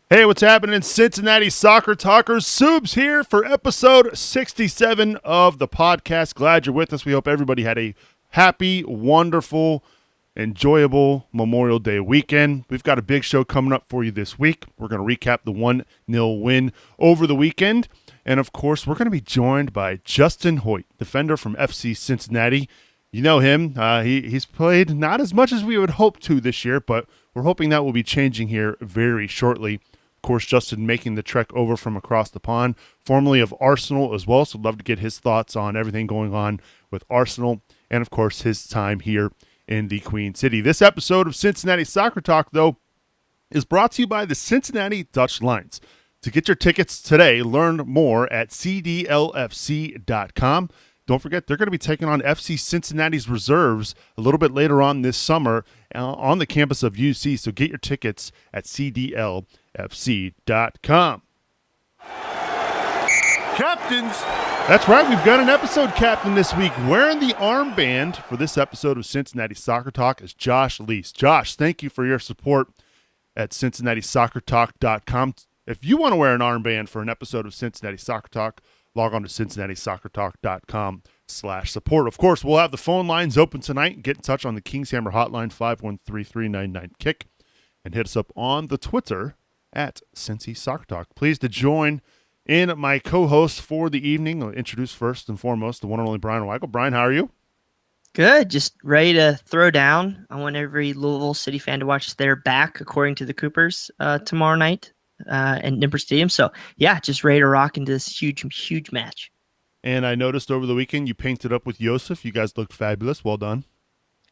Hey, what's happening, Cincinnati Soccer Talkers? Subs here for episode 67 of the podcast. Glad you're with us. We hope everybody had a happy, wonderful, enjoyable Memorial Day weekend. We've got a big show coming up for you this week. We're going to recap the 1-0 win over the weekend. And, of course, we're going to be joined by Justin Hoyte, defender from FC Cincinnati. You know him. He's played not as much as we would hope to this year, but we're hoping that will be changing here very shortly. Of course, Justin making the trek over from across the pond, formerly of Arsenal as well, so I'd love to get his thoughts on everything going on with Arsenal and, of course, his time here in the Queen City. This episode of Cincinnati Soccer Talk, though, is brought to you by the Cincinnati Dutch Lines. To get your tickets today, learn more at cdlfc.com. Don't forget, they're going to be taking on FC Cincinnati's reserves a little bit later on this summer on the campus of UC. So get your tickets at cdlfc.com. Captains. That's right. We've got an episode captain this week. Wearing the armband for this episode of Cincinnati Soccer Talk is Josh Leese. Josh, thank you for your support at CincinnatiSoccerTalk.com. If you want to wear an armband for an episode of Cincinnati Soccer Talk, log on to CincinnatiSoccerTalk.com/support. Of course, we'll have the phone lines open tonight. Get in touch on the Kings Hammer Hotline, 513-399-KICK, and hit us up on the Twitter at Cincy Soccer Talk. Pleased to join in my co-host for the evening. I'll introduce first and foremost the one and only Brian Weigel. Brian, how are you? Good. Just ready to throw down. I want every Louisville City fan to watch their back, according to the Coopers, tomorrow night at Nimber Stadium. So, yeah, just ready to rock into this huge match. And I noticed over the weekend you painted up with Yosef. You guys looked fabulous. Well done.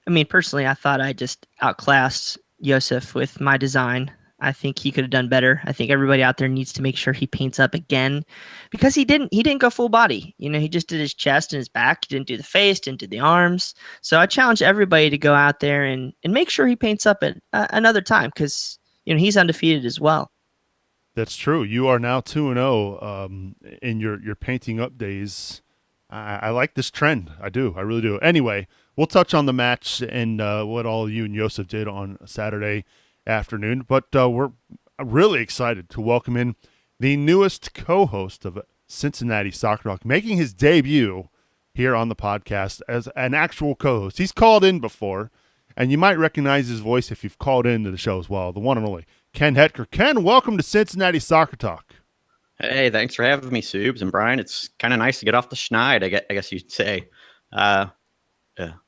I mean, personally, I thought I just outclassed Yosef with my design. I think he could have done better. I think everybody out there needs to make sure he paints up again because he didn't go full body. You know, he just did his chest and his back. He didn't do the face, didn't do the arms. So I challenge everybody to go out there and make sure he paints up at another time because, you know, he's undefeated as well. That's true. You are now 2-0 in your painting up days. I like this trend. I do. I really do. Anyway, we'll touch on the match and what all you and Yosef did on Saturday afternoon. But we're really excited to welcome in the newest co-host of Cincinnati Soccer Talk, making his debut here on the podcast as an actual co-host. He's called in before, and you might recognize his voice if you've called into the show as well, the one and only Ken Hetker. Ken, welcome to Cincinnati Soccer Talk. Hey, thanks for having me, Subs and Brian. It's kind of nice to get off the schneid, I guess you'd say.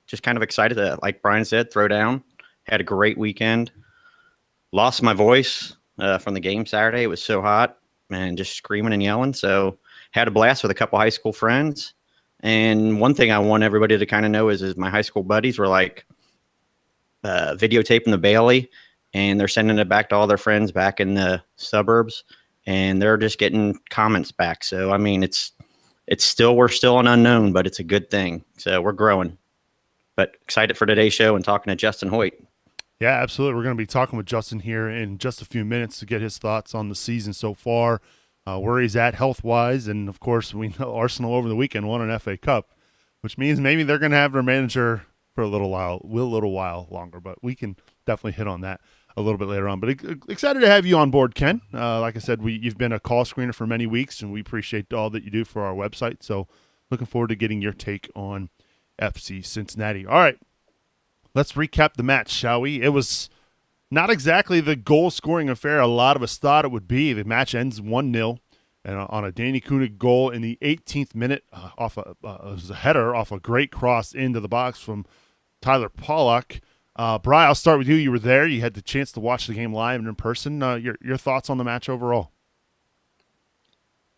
Just kind of excited to, like Brian said, throw down. Had a great weekend. Lost my voice from the game Saturday. It was so hot and just screaming and yelling. So had a blast with a couple high school friends. And one thing I want everybody to kind of know is my high school buddies were like videotaping the Bailey, and they're sending it back to all their friends back in the suburbs, and they're just getting comments back. So, I mean, we're still an unknown, but it's a good thing. So we're growing. But excited for today's show and talking to Justin Hoyte. Yeah, absolutely. We're going to be talking with Justin here in just a few minutes to get his thoughts on the season so far, where he's at health-wise. And, of course, we know Arsenal over the weekend won an FA Cup, which means maybe they're going to have their manager for a little while longer. But we can definitely hit on that a little bit later on. But excited to have you on board, Ken. Like I said, you've been a call screener for many weeks, and we appreciate all that you do for our website. So looking forward to getting your take on FC Cincinnati. All right. Let's recap the match, shall we? It was not exactly the goal-scoring affair a lot of us thought it would be. The match ends 1-0 and on a Danny Koenig goal in the 18th minute it was a header off a great cross into the box from Tyler Pollock. Brian, I'll start with you. You were there. You had the chance to watch the game live and in person. Your thoughts on the match overall?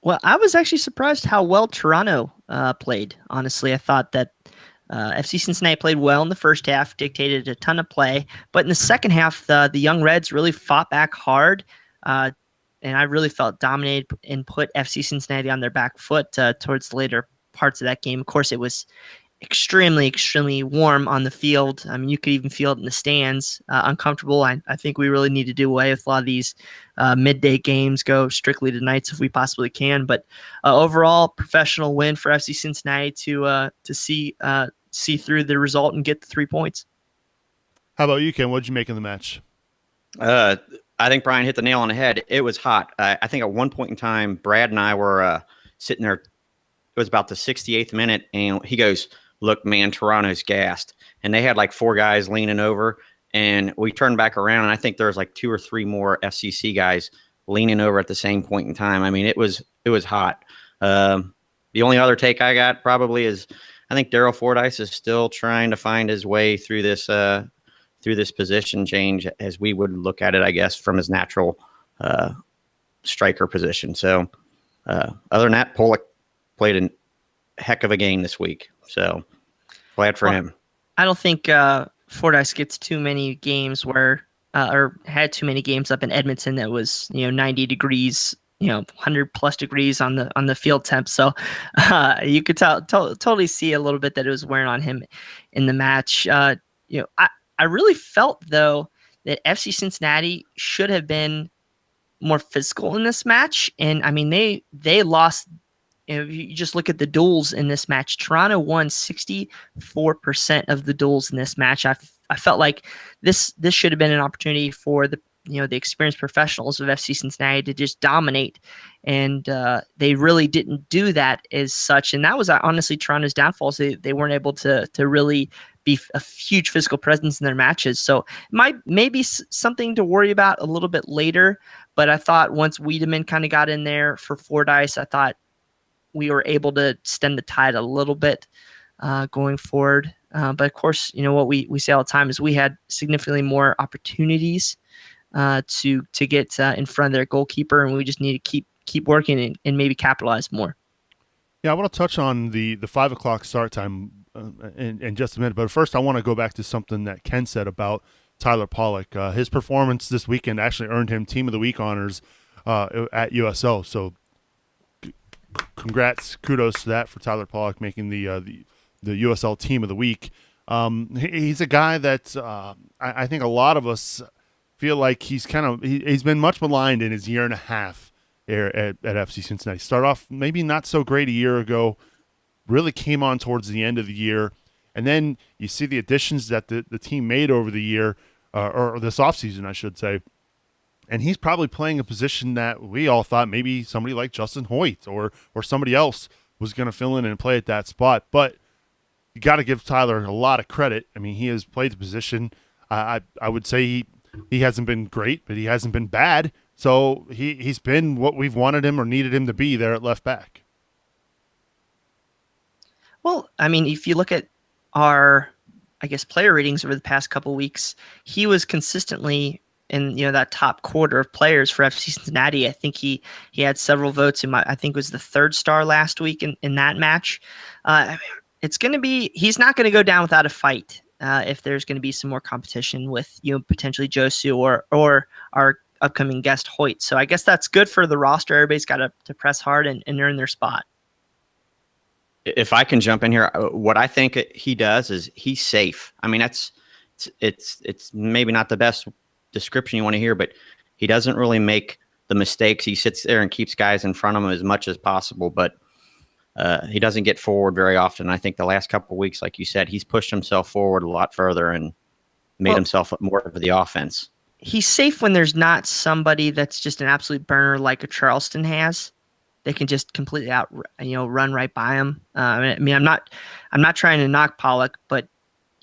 Well, I was actually surprised how well Toronto played. Honestly, I thought that FC Cincinnati played well in the first half, dictated a ton of play. But in the second half, the Young Reds really fought back hard. And I really felt dominated and put FC Cincinnati on their back foot towards the later parts of that game. Of course, it was extremely warm on the field. I mean, you could even feel it in the stands, uncomfortable. I think we really need to do away with a lot of these midday games, go strictly to nights if we possibly can. But overall, professional win for FC Cincinnati to see through the result and get the 3 points. How about you, Ken? What did you make of the match? I think Brian hit the nail on the head. It was hot. I think at one point in time, Brad and I were sitting there. It was about the 68th minute, and he goes, "Look, man, Toronto's gassed." And they had like 4 guys leaning over, and we turned back around, and I think there was like 2 or 3 more FCC guys leaning over at the same point in time. I mean, it was hot. The only other take I got probably is I think Daryl Fordyce is still trying to find his way through this position change as we would look at it, I guess, from his natural striker position. So other than that, Pollock played a heck of a game this week. So glad for him. I don't think Fordyce gets too many games where or had too many games up in Edmonton that was 90 degrees, 100 plus degrees on the field temp. So you could totally see a little bit that it was wearing on him in the match. I really felt though that FC Cincinnati should have been more physical in this match, and I mean they lost. If you just look at the duels in this match, Toronto won 64% of the duels in this match. I felt like this should have been an opportunity for the experienced professionals of FC Cincinnati to just dominate, and they really didn't do that as such. And that was honestly Toronto's downfall. So they weren't able to really be a huge physical presence in their matches. So maybe something to worry about a little bit later. But I thought once Wiedemann kind of got in there for Fordyce, I thought we were able to stem the tide a little bit going forward. But of course, what we say all the time is we had significantly more opportunities to get in front of their goalkeeper, and we just need to keep working and maybe capitalize more. Yeah, I want to touch on the 5 o'clock start time in just a minute. But first, I want to go back to something that Ken said about Tyler Pollock. His performance this weekend actually earned him Team of the Week honors at USL. So congrats, kudos to that for Tyler Pollock making the USL Team of the Week. He's a guy that I think a lot of us feel like he's been much maligned in his year and a half here at FC Cincinnati. Started off maybe not so great a year ago, really came on towards the end of the year, and then you see the additions that the team made over the year, or this offseason, I should say. And he's probably playing a position that we all thought maybe somebody like Justin Hoyte or somebody else was going to fill in and play at that spot. But you got to give Tyler a lot of credit. I mean, he has played the position. I would say he hasn't been great, but he hasn't been bad. So he's been what we've wanted him or needed him to be there at left back. Well, I mean, if you look at our, player ratings over the past couple of weeks, he was consistently in that top quarter of players for FC Cincinnati. I think he had several votes I think it was the 3rd star last week in that match. It's going to be, he's not going to go down without a fight if there's going to be some more competition with potentially Josu or our upcoming guest Hoyte. So I guess that's good for the roster. Everybody's got to press hard and earn their spot. If I can jump in here, what I think he does is he's safe. I mean, it's maybe not the best description you want to hear, but he doesn't really make the mistakes. He sits there and keeps guys in front of him as much as possible, but he doesn't get forward very often. I think the last couple of weeks, like you said, he's pushed himself forward a lot further and made himself more of the offense. He's safe when there's not somebody that's just an absolute burner like a Charleston has. They can just completely run right by him. I mean, I'm not trying to knock Pollock, but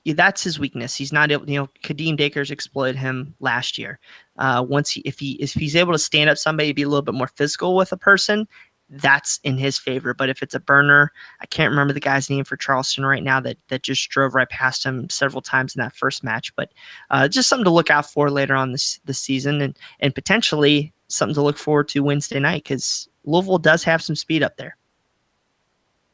that's his weakness. He's not able. Kadeem Dakers exploited him last year. If he's able to stand up somebody, be a little bit more physical with a person, that's in his favor. But if it's a burner, I can't remember the guy's name for Charleston right now that just drove right past him several times in that first match. But just something to look out for later on this season, and potentially something to look forward to Wednesday night, because Louisville does have some speed up there.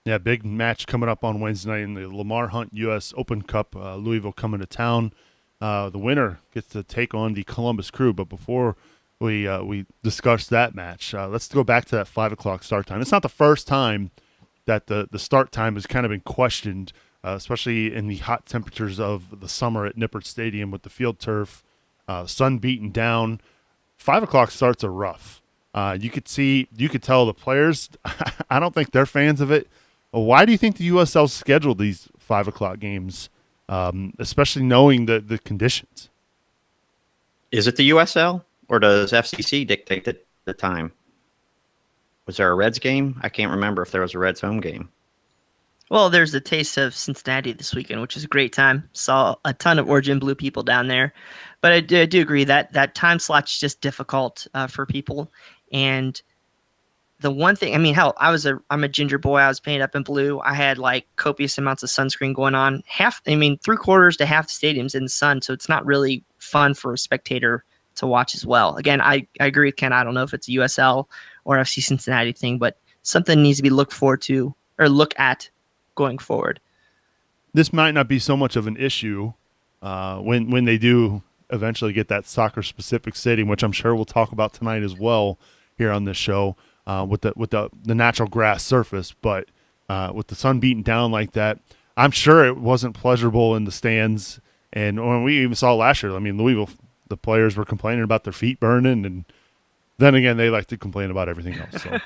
Yeah, big match coming up on Wednesday night in the Lamar Hunt U.S. Open Cup. Louisville coming to town. The winner gets to take on the Columbus Crew. But before we discuss that match, let's go back to that 5 o'clock start time. It's not the first time that the start time has kind of been questioned, especially in the hot temperatures of the summer at Nippert Stadium with the field turf, sun beaten down. 5 o'clock starts are rough. You could tell the players, I don't think they're fans of it. Why do you think the USL scheduled these 5 o'clock games, especially knowing the conditions? Is it the USL or does FCC dictate the time? Was there a Reds game? I can't remember if there was a Reds home game. Well, there's the Taste of Cincinnati this weekend, which is a great time. Saw a ton of Orange and Blue people down there. But I do agree that that time slot's just difficult for people. And the one thing, I mean, hell, I'm a ginger boy. I was painted up in blue. I had like copious amounts of sunscreen going on. Three-quarters to half the stadium's in the sun, so it's not really fun for a spectator to watch as well. Again, I agree with Ken. I don't know if it's a USL or FC Cincinnati thing, but something needs to be looked forward to or look at going forward. This might not be so much of an issue when they do eventually get that soccer-specific stadium, which I'm sure we'll talk about tonight as well here on this show. With the natural grass surface, but with the sun beating down like that, I'm sure it wasn't pleasurable in the stands. And when we even saw last year, I mean, Louisville, the players were complaining about their feet burning, and then again, they like to complain about everything else. So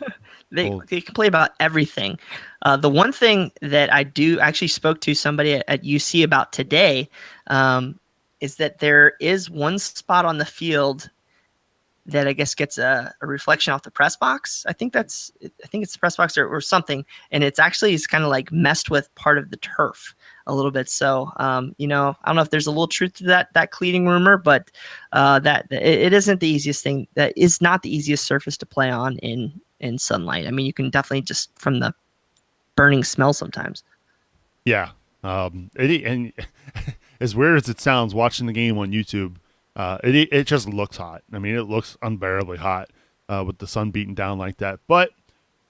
they complain about everything. The one thing that I do actually spoke to somebody at UC about today is that there is one spot on the field that I guess gets a reflection off the press box. I think it's the press box or something. And it's kind of like messed with part of the turf a little bit. So, I don't know if there's a little truth to that cleaning rumor, but that it isn't the easiest thing. That is not the easiest surface to play on in sunlight. I mean, you can definitely just from the burning smell sometimes. Yeah. And as weird as it sounds, watching the game on YouTube, it just looks hot. I mean, it looks unbearably hot with the sun beating down like that. But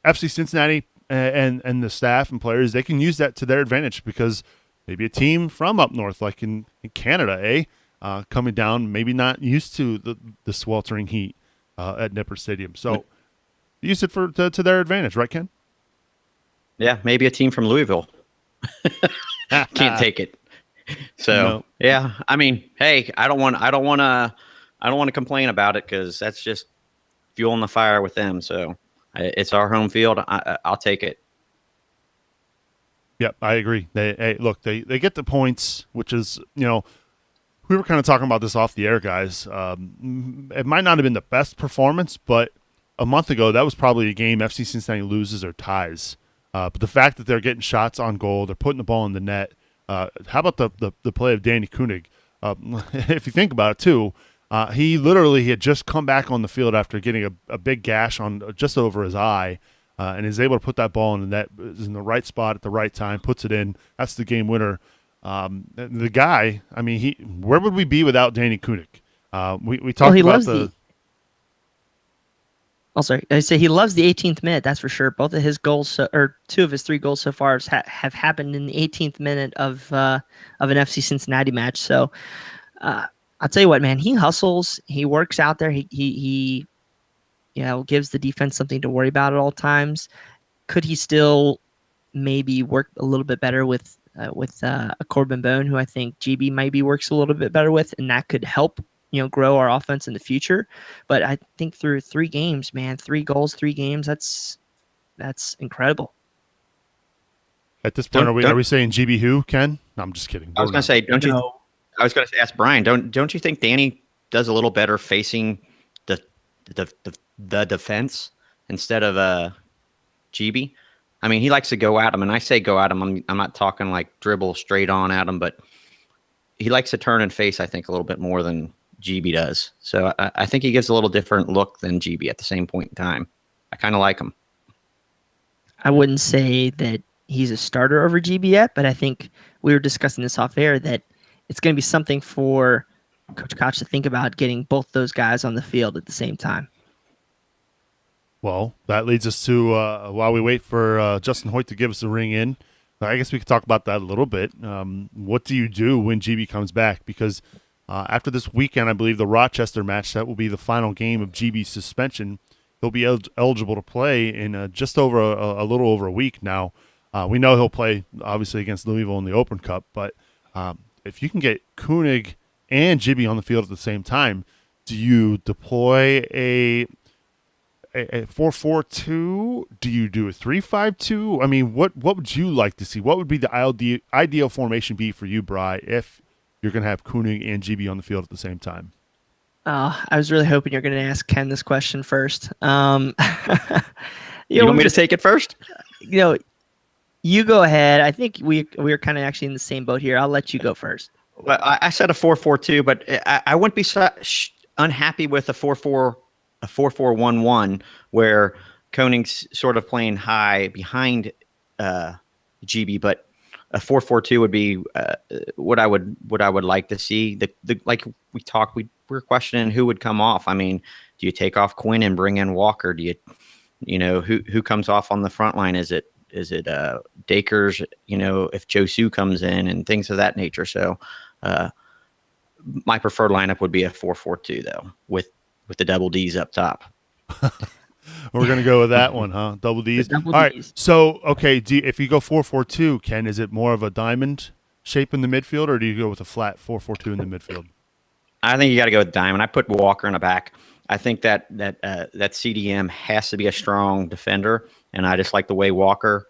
FC Cincinnati and the staff and players, they can use that to their advantage because maybe a team from up north, like in Canada, coming down, maybe not used to the sweltering heat at Nippert Stadium. So use it to their advantage, right, Ken? Yeah, maybe a team from Louisville can't take it. So yeah, I mean, hey, I don't want to complain about it because that's just fueling the fire with them. So it's our home field. I'll take it. Yep, I agree. They get the points, which is, we were kind of talking about this off the air, guys. It might not have been the best performance, but a month ago that was probably a game FC Cincinnati loses or ties. But the fact that they're getting shots on goal, they're putting the ball in the net. How about the play of Danny Koenig? If you think about it, too, he literally had just come back on the field after getting a big gash on just over his eye and is able to put that ball in the net, is in the right spot at the right time, puts it in. That's the game winner. The guy, I mean, where would we be without Danny Koenig? We talked about the – Oh, sorry. I say he loves the 18th minute. That's for sure. Both of his goals, or two of his three goals so far, have happened in the 18th minute of an FC Cincinnati match. So I'll tell you what, man. He hustles. He works out there. He gives the defense something to worry about at all times. Could he still maybe work a little bit better with a Corbin Bone, who I think GB maybe works a little bit better with, and that could help grow our offense in the future. But I think through 3 games, man, 3 goals, 3 games, that's incredible. At this point, are we saying GB who, Ken? No, I'm just kidding. I was going to say, I was going to ask Brian, don't you think Danny does a little better facing the defense instead of GB? I mean, he likes to go at him, and I say go at him. I'm not talking like dribble straight on at him, but he likes to turn and face, I think, a little bit more than GB does. So I think he gives a little different look than GB at the same point in time. I kind of like him. I wouldn't say that he's a starter over GB yet, but I think we were discussing this off air that it's going to be something for Coach Koch to think about, getting both those guys on the field at the same time. Well, that leads us to, while we wait for Justin Hoyte to give us a ring in, I guess we could talk about that a little bit. What do you do when GB comes back? Because after this weekend, I believe the Rochester match, that will be the final game of GB's suspension. He'll be eligible to play in just over a little over a week now. We know he'll play, obviously, against Louisville in the Open Cup, but if you can get Koenig and GB on the field at the same time, do you deploy a 4-4-2? Do you do a 3-5-2? I mean, what would you like to see? What would be the ideal formation be for you, Bri, if you're going to have Koenig and GB on the field at the same time? I was really hoping you're going to ask Ken this question first. You want me to take it first? You know, you go ahead. I think we're kind of actually in the same boat here. I'll let you go first. Well, I said a 4-4-2, but I wouldn't be unhappy with a 4-4-1-1 where Koning's sort of playing high behind GB, but a 4-4-2 would be what I would like to see. The like we talked, we were questioning who would come off. I mean, do you take off Quinn and bring in Walker? Do you know who comes off on the front line? Is it Dakers? You know, if Josu comes in and things of that nature. So my preferred lineup would be a 4-4-2 though, with the double D's up top. We're going to go with that one, huh? Double D's. Double All right. Ds. So, okay, if you go 4-4-2, Ken, is it more of a diamond shape in the midfield, or do you go with a flat 4-4-2 in the midfield? I think you got to go with diamond. I put Walker in the back. I think that CDM has to be a strong defender, and I just like the way Walker.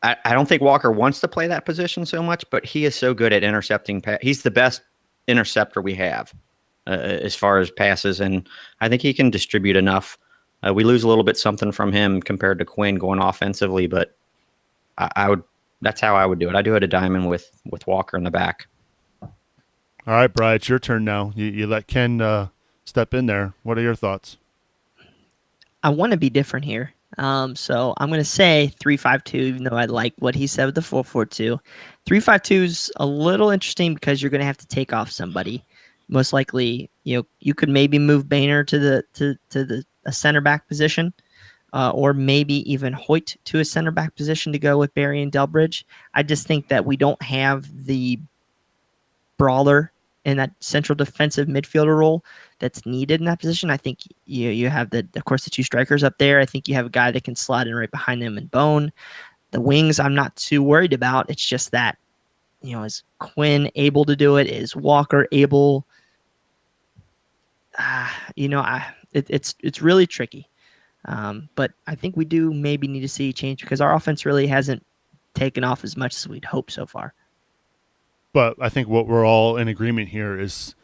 I don't think Walker wants to play that position so much, but he is so good at intercepting. He's the best interceptor we have as far as passes, and I think he can distribute enough. We lose a little bit something from him compared to Quinn going offensively, but I would. That's how I would do it. I do it a diamond with Walker in the back. All right, Brian, it's your turn now. You let Ken step in there. What are your thoughts? I want to be different here. So I'm going to say 3-5-2, even though I like what he said with the 4-4-2. 3-5-2 is a little interesting because you're going to have to take off somebody. Most likely, you could maybe move Boehner to the a center back position, or maybe even Hoyte to a center back position to go with Barry and Delbridge. I just think that we don't have the brawler in that central defensive midfielder role that's needed in that position. I think you have of course, the two strikers up there. I think you have a guy that can slide in right behind them and Bone. The wings, I'm not too worried about. It's just that, is Quinn able to do it? Is Walker able? It's really tricky. But I think we do maybe need to see change because our offense really hasn't taken off as much as we'd hoped so far. But I think what we're all in agreement here is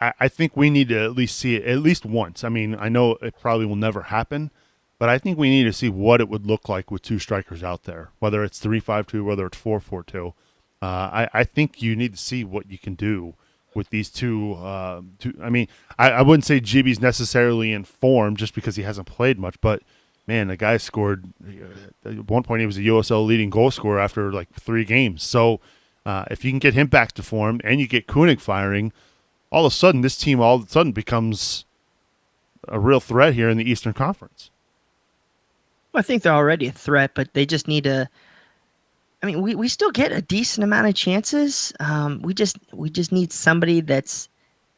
I think we need to at least see it at least once. I mean, I know it probably will never happen, but I think we need to see what it would look like with two strikers out there, whether it's 3-5-2, whether it's 4-4-2. I think you need to see what you can do with these two. I mean, I wouldn't say GB's necessarily in form just because he hasn't played much, but man, the guy scored at one point. He was a USL leading goal scorer after like 3 games. So if you can get him back to form and you get Koenig firing, all of a sudden this team becomes a real threat here in the Eastern Conference. Well, I think they're already a threat, but they just need to. I mean, we still get a decent amount of chances. We just need somebody that's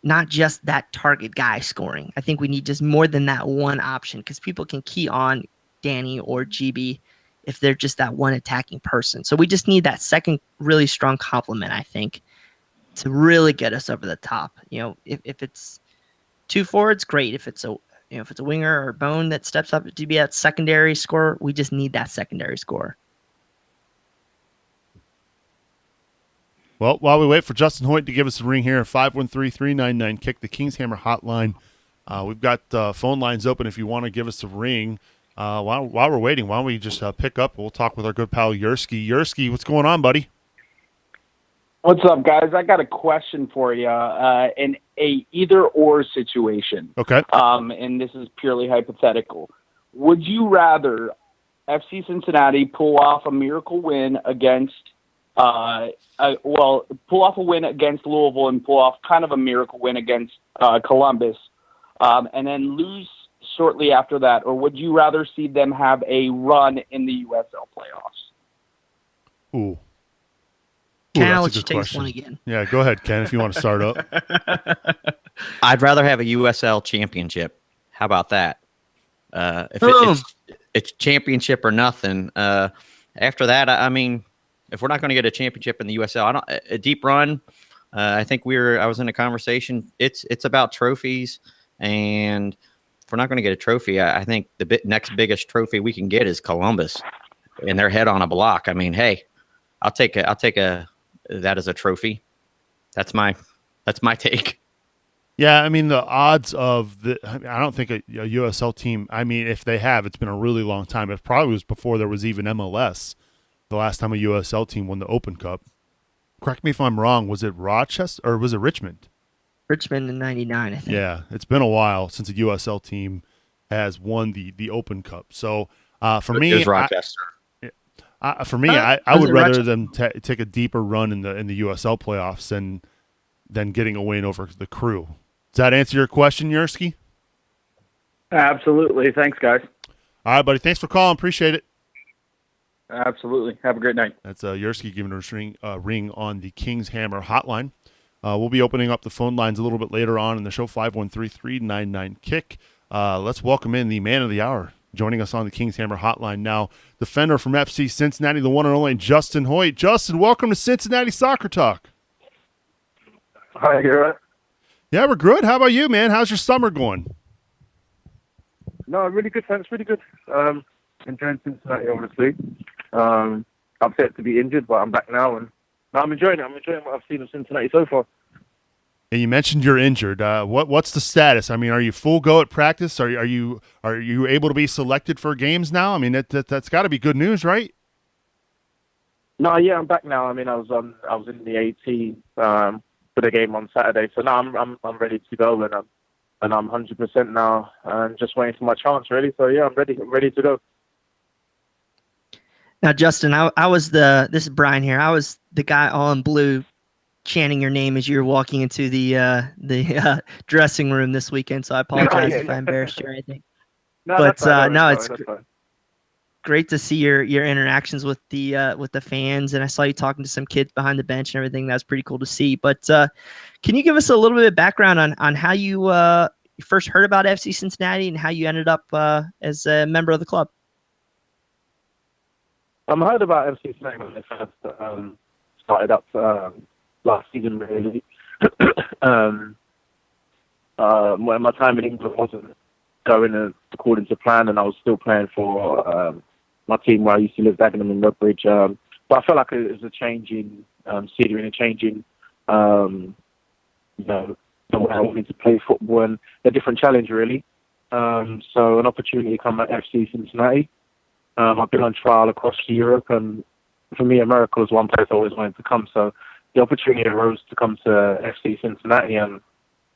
not just that target guy scoring. I think we need just more than that one option because people can key on Danny or GB if they're just that one attacking person. So we just need that second really strong complement, I think, to really get us over the top. If it's 2 forwards, great. If it's a winger or Bone that steps up to be that secondary scorer, we just need that secondary scorer. Well, while we wait for Justin Hoyte to give us a ring here, 513-399-KICK, the Kings Hammer Hotline. We've got phone lines open if you want to give us a ring. While we're waiting, why don't we just pick up? We'll talk with our good pal Yersky. Yersky, what's going on, buddy? What's up, guys? I got a question for you in a either-or situation. Okay. And this is purely hypothetical. Would you rather FC Cincinnati pull off a miracle win against pull off a win against Louisville and pull off kind of a miracle win against Columbus, and then lose shortly after that? Or would you rather see them have a run in the USL playoffs? Ooh. Ken, I'll let you take this one again. Yeah, go ahead, Ken, if you want to start up. I'd rather have a USL championship. How about that? If it's championship or nothing. After that, I mean, if we're not going to get a championship in the USL, a deep run. I think I was in a conversation. It's about trophies, and if we're not going to get a trophy, I think the next biggest trophy we can get is Columbus, and their head on a block. I mean, hey, I'll take that as a trophy. That's my take. Yeah, I mean the odds of I don't think a USL team. I mean, if they have, it's been a really long time. It probably was before there was even MLS. The last time a USL team won the Open Cup. Correct me if I'm wrong. Was it Rochester or was it Richmond? Richmond in '99, I think. Yeah, it's been a while since a USL team has won the Open Cup. So for It me, was Rochester. I Was would it rather Rochester? them take a deeper run in the USL playoffs than getting a win over the Crew. Does that answer your question, Yursky? Absolutely. Thanks, guys. All right, buddy. Thanks for calling. Appreciate it. Absolutely. Have a great night. That's Yursky giving us a ring on the Kings Hammer Hotline. We'll be opening up the phone lines a little bit later on in the show, 513-399-KICK. Let's welcome in the man of the hour, joining us on the Kings Hammer Hotline now, defender from FC Cincinnati, the one and only Justin Hoyte. Justin, welcome to Cincinnati Soccer Talk. Hi, you're right. Yeah, we're good. How about you, man? How's your summer going? No, really good, thanks. Really good. Enjoying Cincinnati, obviously. Upset to be injured, but I'm back now, and no, I'm enjoying it. I'm enjoying what I've seen of Cincinnati so far. And you mentioned you're injured. What's the status? I mean, are you full go at practice? Are you able to be selected for games now? I mean, that's got to be good news, right? No, yeah, I'm back now. I mean, I was in the 18 for the game on Saturday, so now I'm ready to go, and I'm 100% now, and just waiting for my chance, really. So yeah, I'm ready to go. Now, Justin, this is Brian here. I was the guy all in blue chanting your name as you were walking into the dressing room this weekend, so I apologize if I embarrassed you or anything. No, But that's fine, no, that's it's fine. great to see your interactions with the fans, and I saw you talking to some kids behind the bench and everything. That was pretty cool to see. But can you give us a little bit of background on how you first heard about FC Cincinnati and how you ended up as a member of the club? I heard about FC Cincinnati when they first started up last season, really. When my time in England wasn't going according to plan, and I was still playing for my team where I used to live, Dagenham and Redbridge. But I felt like it was a change in scenery and a change in, the way I wanted to play football and a different challenge, really. So an opportunity to come at FC Cincinnati. I've been on trial across Europe, and for me, America was one place I always wanted to come. So the opportunity arose to come to FC Cincinnati, and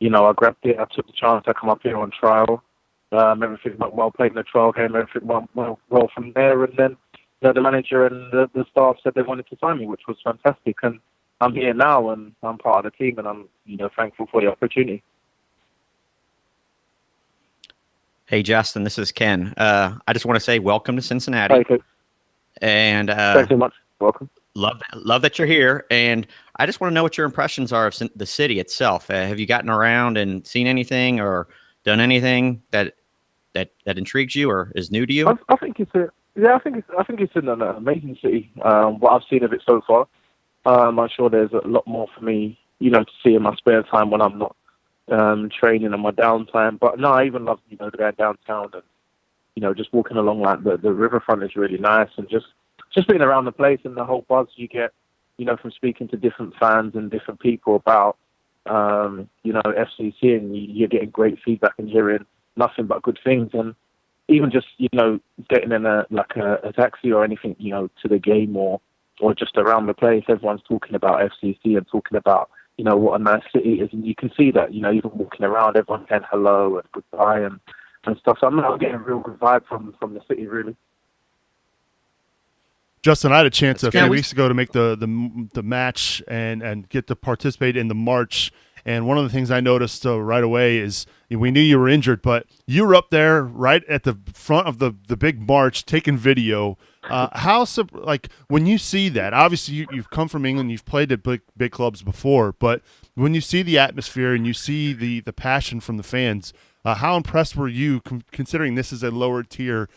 I grabbed it. I took the chance. I come up here on trial. Everything went well. Played in the trial game. Everything went well from there, and then the manager and the staff said they wanted to sign me, which was fantastic. And I'm here now, and I'm part of the team, and I'm thankful for the opportunity. Hey, Justin, this is Ken. I just want to say welcome to Cincinnati. Okay. And Thanks so much. Welcome. love that you're here. And I just want to know what your impressions are of the city itself. Have you gotten around and seen anything or done anything that intrigues you or is new to you? I think it's an amazing city. What I've seen of it so far. I'm sure there's a lot more for me, to see in my spare time when I'm not training on my downtime. But no, I even love, to go downtown and, just walking along like the riverfront is really nice, and just being around the place and the whole buzz you get, from speaking to different fans and different people about, FCC, and you're getting great feedback and hearing nothing but good things. And even just, getting in a taxi or anything, to the game or just around the place, everyone's talking about FCC and talking about, what a nice city it is. And you can see that, even walking around, everyone's saying hello and goodbye and stuff. So I'm getting a real good vibe from the city, really. Justin, I had a chance a few weeks ago to make the match and get to participate in the march. And one of the things I noticed right away is we knew you were injured, but you were up there right at the front of the big march taking video. When you see that, obviously you've come from England, you've played at big clubs before, but when you see the atmosphere and you see the passion from the fans, how impressed were you considering this is a lower tier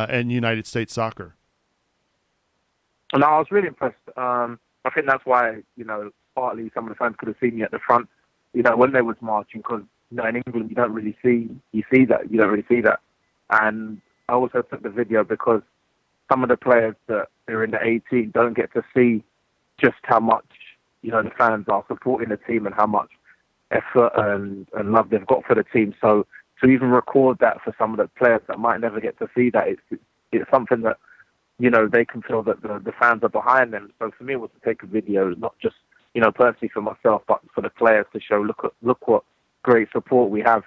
in United States soccer? No, I was really impressed. I think that's why, partly some of the fans could have seen me at the front, when they was marching, because, in England, you don't really see that. And I also took the video because some of the players that are in the 18 don't get to see just how much, the fans are supporting the team and how much effort and love they've got for the team. So to even record that for some of the players that might never get to see that, it's something that, you know, they can feel that the fans are behind them. So for me, it was to take a video, not just, you know, personally for myself, but for the players to show, look what great support we have,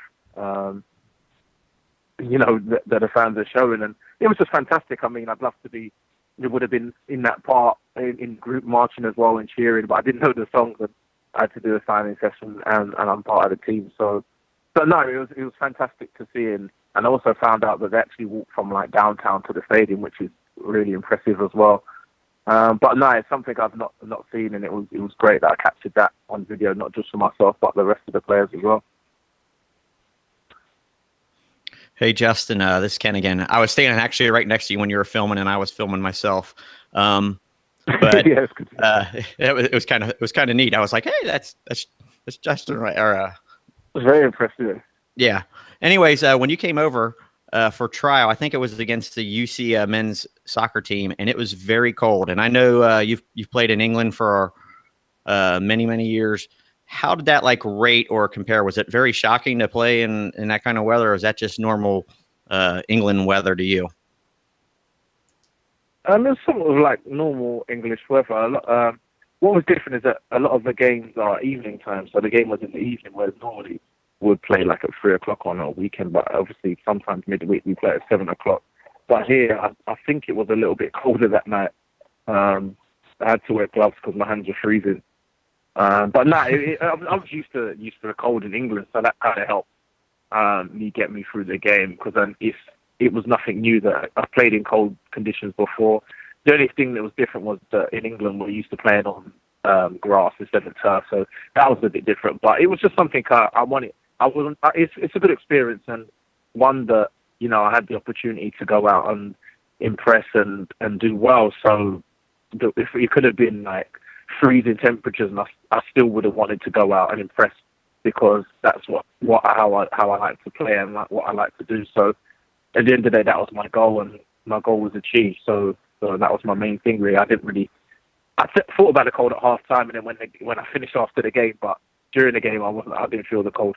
you know, that the fans are showing. And it was just fantastic. I mean, I'd love to be, it would have been in that part, in group marching as well and cheering, but I didn't know the songs, and I had to do a signing session, and I'm part of the team. So no, it was fantastic to see. And I also found out that they actually walked from like downtown to the stadium, which is really impressive as well. But no, it's something I've not seen, and it was great that I captured that on video, not just for myself, but the rest of the players as well. Hey, Justin, this is Ken again. I was standing actually right next to you when you were filming, and I was filming myself. But yeah, it was kind of neat. I was like, hey, that's Justin, right? Or, it was very impressive. yeah. Anyways, when you came over for trial, I think it was against the UC men's soccer team, and it was very cold. And I know you've played in England for many years. How did that like rate or compare? Was it very shocking to play in that kind of weather, or is that just normal England weather to you? It's sort of like normal English weather. What was different is that a lot of the games are evening time, so the game was in the evening, whereas normally would play like at 3 o'clock on a weekend, but obviously sometimes midweek we play at 7 o'clock. But here, I think it was a little bit colder that night. I had to wear gloves because my hands were freezing. But no, I was used to the cold in England, so that kind of helped me get me through the game, because then it was nothing new that I've played in cold conditions before. The only thing that was different was that in England we're used to playing on grass instead of turf, so that was a bit different. But it was just something I wanted. It's a good experience, and one that, you know, I had the opportunity to go out and impress and do well. So if it could have been like freezing temperatures, and I still would have wanted to go out and impress, because that's how I like to play and like what I like to do. So at the end of the day, that was my goal, and my goal was achieved. So that was my main thing, really. I thought about the cold at half time, and then when I finished after the game, but during the game I didn't feel the cold.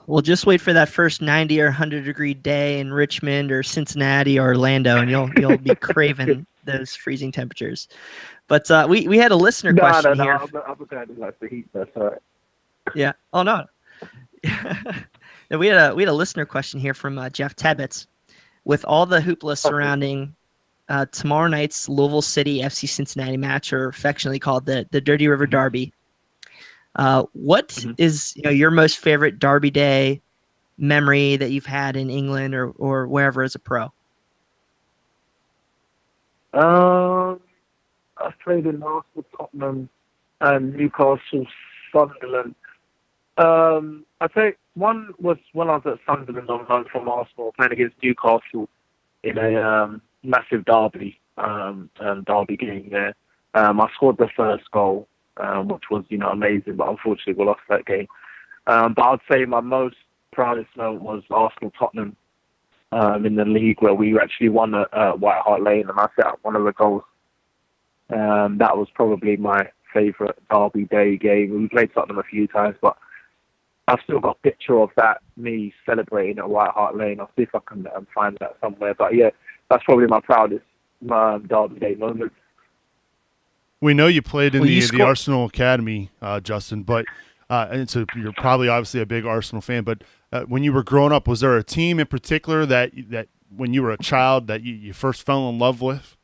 Well, just wait for that first 90 or 100 degree day in Richmond or Cincinnati or Orlando, and you'll be craving those freezing temperatures. But we had a listener question here. I'm a guy who likes the heat. That's all right. Yeah. Oh no. we had a listener question here from Jeff Tebbets. With all the hoopla surrounding tomorrow night's Louisville City FC Cincinnati match, or affectionately called the Dirty River Derby, what is your most favorite Derby Day memory that you've had in England or wherever as a pro? I've played in Arsenal, Tottenham, and Newcastle, Sunderland. I'd say one was when I was at Sunderland on loan from Arsenal, playing against Newcastle in a massive derby game there. I scored the first goal, which was amazing, but unfortunately we lost that game. But I'd say my most proudest moment was Arsenal Tottenham in the league, where we actually won at White Hart Lane, and I set up one of the goals. That was probably my favourite Derby Day game. We played Tottenham a few times, but I've still got a picture of that, me celebrating at White Hart Lane. I'll see if I can find that somewhere. But yeah, that's probably my proudest Derby Day moment. We know you played in the Arsenal Academy, Justin, but and so you're probably obviously a big Arsenal fan. But when you were growing up, was there a team in particular that when you were a child that you first fell in love with?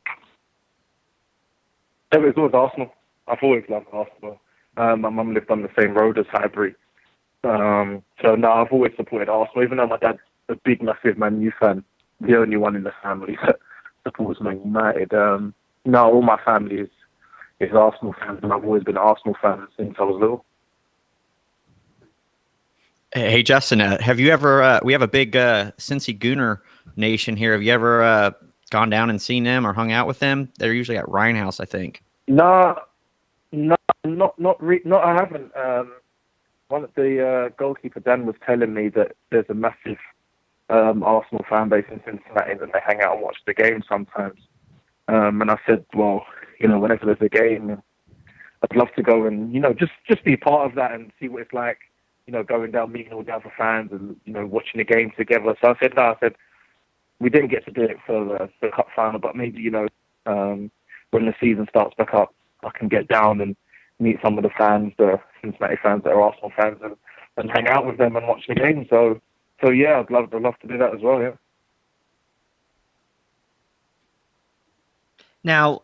It was always Arsenal. I've always loved Arsenal. My mum lived on the same road as Highbury. So no, I've always supported Arsenal, even though my dad's a big, massive Man U fan, the only one in the family that supports Man United. No, all my family is Arsenal fans, and I've always been an Arsenal fan since I was little. Hey, Justin, have you ever, we have a big Cincy Gooner nation here. Have you ever gone down and seen them or hung out with them? They're usually at Ryan House, I think. No, I haven't. One of the goalkeeper, Dan, was telling me that there's a massive Arsenal fan base in Cincinnati, that they hang out and watch the game sometimes. And I said, well, whenever there's a game, I'd love to go and, just be part of that and see what it's like, going down, meeting all the other fans and, watching the game together. So I said, we didn't get to do it for the cup final, but maybe, when the season starts back up, I can get down and meet some of the fans, the Cincinnati fans that are Arsenal fans, and hang out with them and watch the game. So yeah, I'd love to do that as well, yeah. Now,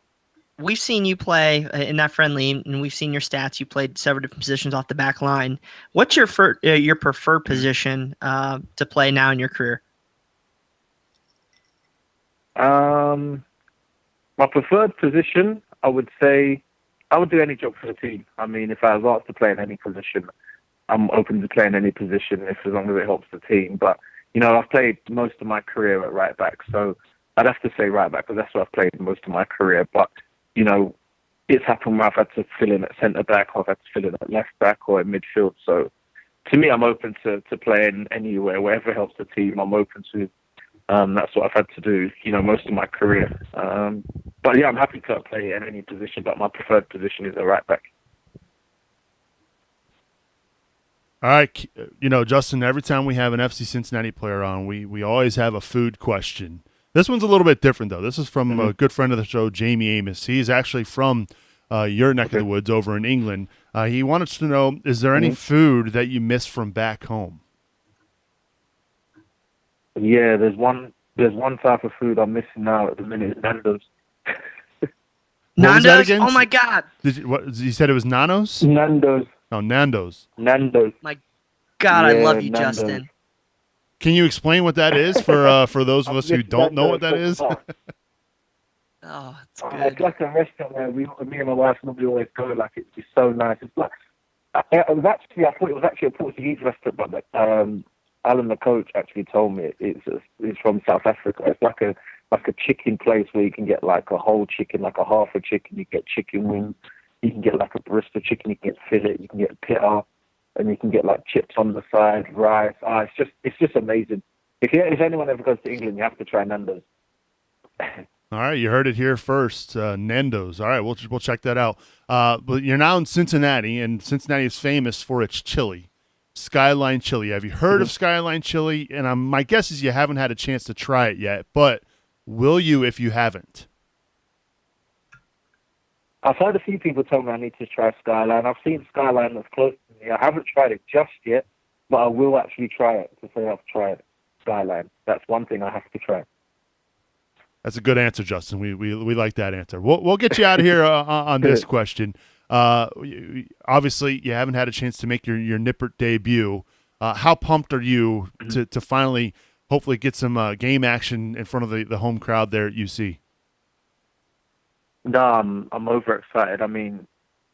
we've seen you play in that friendly, and we've seen your stats. You played several different positions off the back line. What's your preferred position to play now in your career? My preferred position, I would say, I would do any job for the team. I mean, if I was asked to play in any position, I'm open to playing any position as long as it helps the team. But, I've played most of my career at right back, so I'd have to say right back because that's what I've played most of my career. But, it's happened where I've had to fill in at centre back, or I've had to fill in at left back or in midfield. So to me, I'm open to playing anywhere, wherever helps the team. I'm open to. That's what I've had to do, most of my career. But yeah, I'm happy to play in any position, but my preferred position is a right back. All right, Justin, every time we have an FC Cincinnati player on, we always have a food question. This one's a little bit different, though. This is from a good friend of the show, Jamie Amos. He's actually from your neck of the woods over in England. He wanted to know, is there any food that you miss from back home? Yeah, there's one type of food I'm missing now at the minute. Nando's. Nando's? Oh my God! You said it was Nanos? Nando's. Oh, Nando's. Nando's. My God, Yeah, I love you, Nando's. Justin. Can you explain what that is for those of us who don't know what that is? Oh, it's good. It's like a restaurant where me and my wife normally always go. Like, it's so nice. It's like I thought it was actually a Portuguese restaurant, but Alan, the coach, actually told me it's from South Africa. It's like a chicken place where you can get like a whole chicken, like a half a chicken. You get chicken wings. You can get like a barista chicken. You can get fillet. You can get pita, and you can get like chips on the side, rice. It's just amazing. If anyone ever goes to England, you have to try Nando's. All right, you heard it here first. Nando's. All right, we'll check that out. But you're now in Cincinnati, and Cincinnati is famous for its chili. Skyline chili. Have you heard of Skyline chili? And my guess is you haven't had a chance to try it yet, but will you if you haven't? I've heard a few people tell me I need to try Skyline. I've seen Skyline that's close to me. I haven't tried it just yet, but I will actually try it to say I've tried Skyline. That's one thing I have to try. That's a good answer, Justin. We like that answer. We'll get you out of here on this question. Obviously, you haven't had a chance to make your Nippert debut. How pumped are you to finally, hopefully, get some game action in front of the home crowd there at UC? No, I'm overexcited. I mean,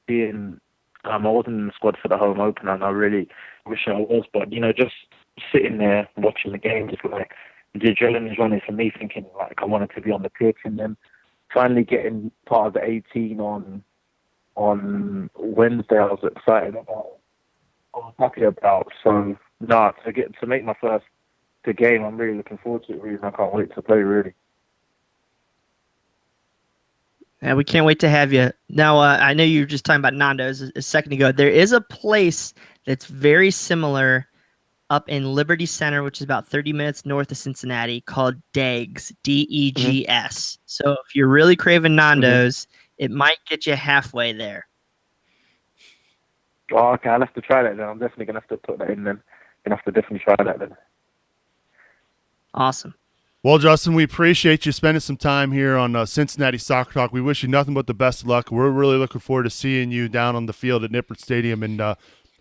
I wasn't in the squad for the home opener, and I really wish I was. But just sitting there watching the game, just like the adrenaline is running for me, thinking like I wanted to be on the pitch, and then finally getting part of the 18 on Wednesday, I was excited about. I was happy about. So to make my first game, I'm really looking forward to it. Really, I can't wait to play. Really. Yeah, we can't wait to have you. Now, I know you were just talking about Nando's a second ago. There is a place that's very similar up in Liberty Center, which is about 30 minutes north of Cincinnati, called Degs, D-E-G-S. So if you're really craving Nando's, it might get you halfway there. Oh, okay, I'll have to try that then. I'm definitely going to have to put that in then. Going to have to definitely try that then. Awesome. Well, Justin, we appreciate you spending some time here on Cincinnati Soccer Talk. We wish you nothing but the best of luck. We're really looking forward to seeing you down on the field at Nippert Stadium, and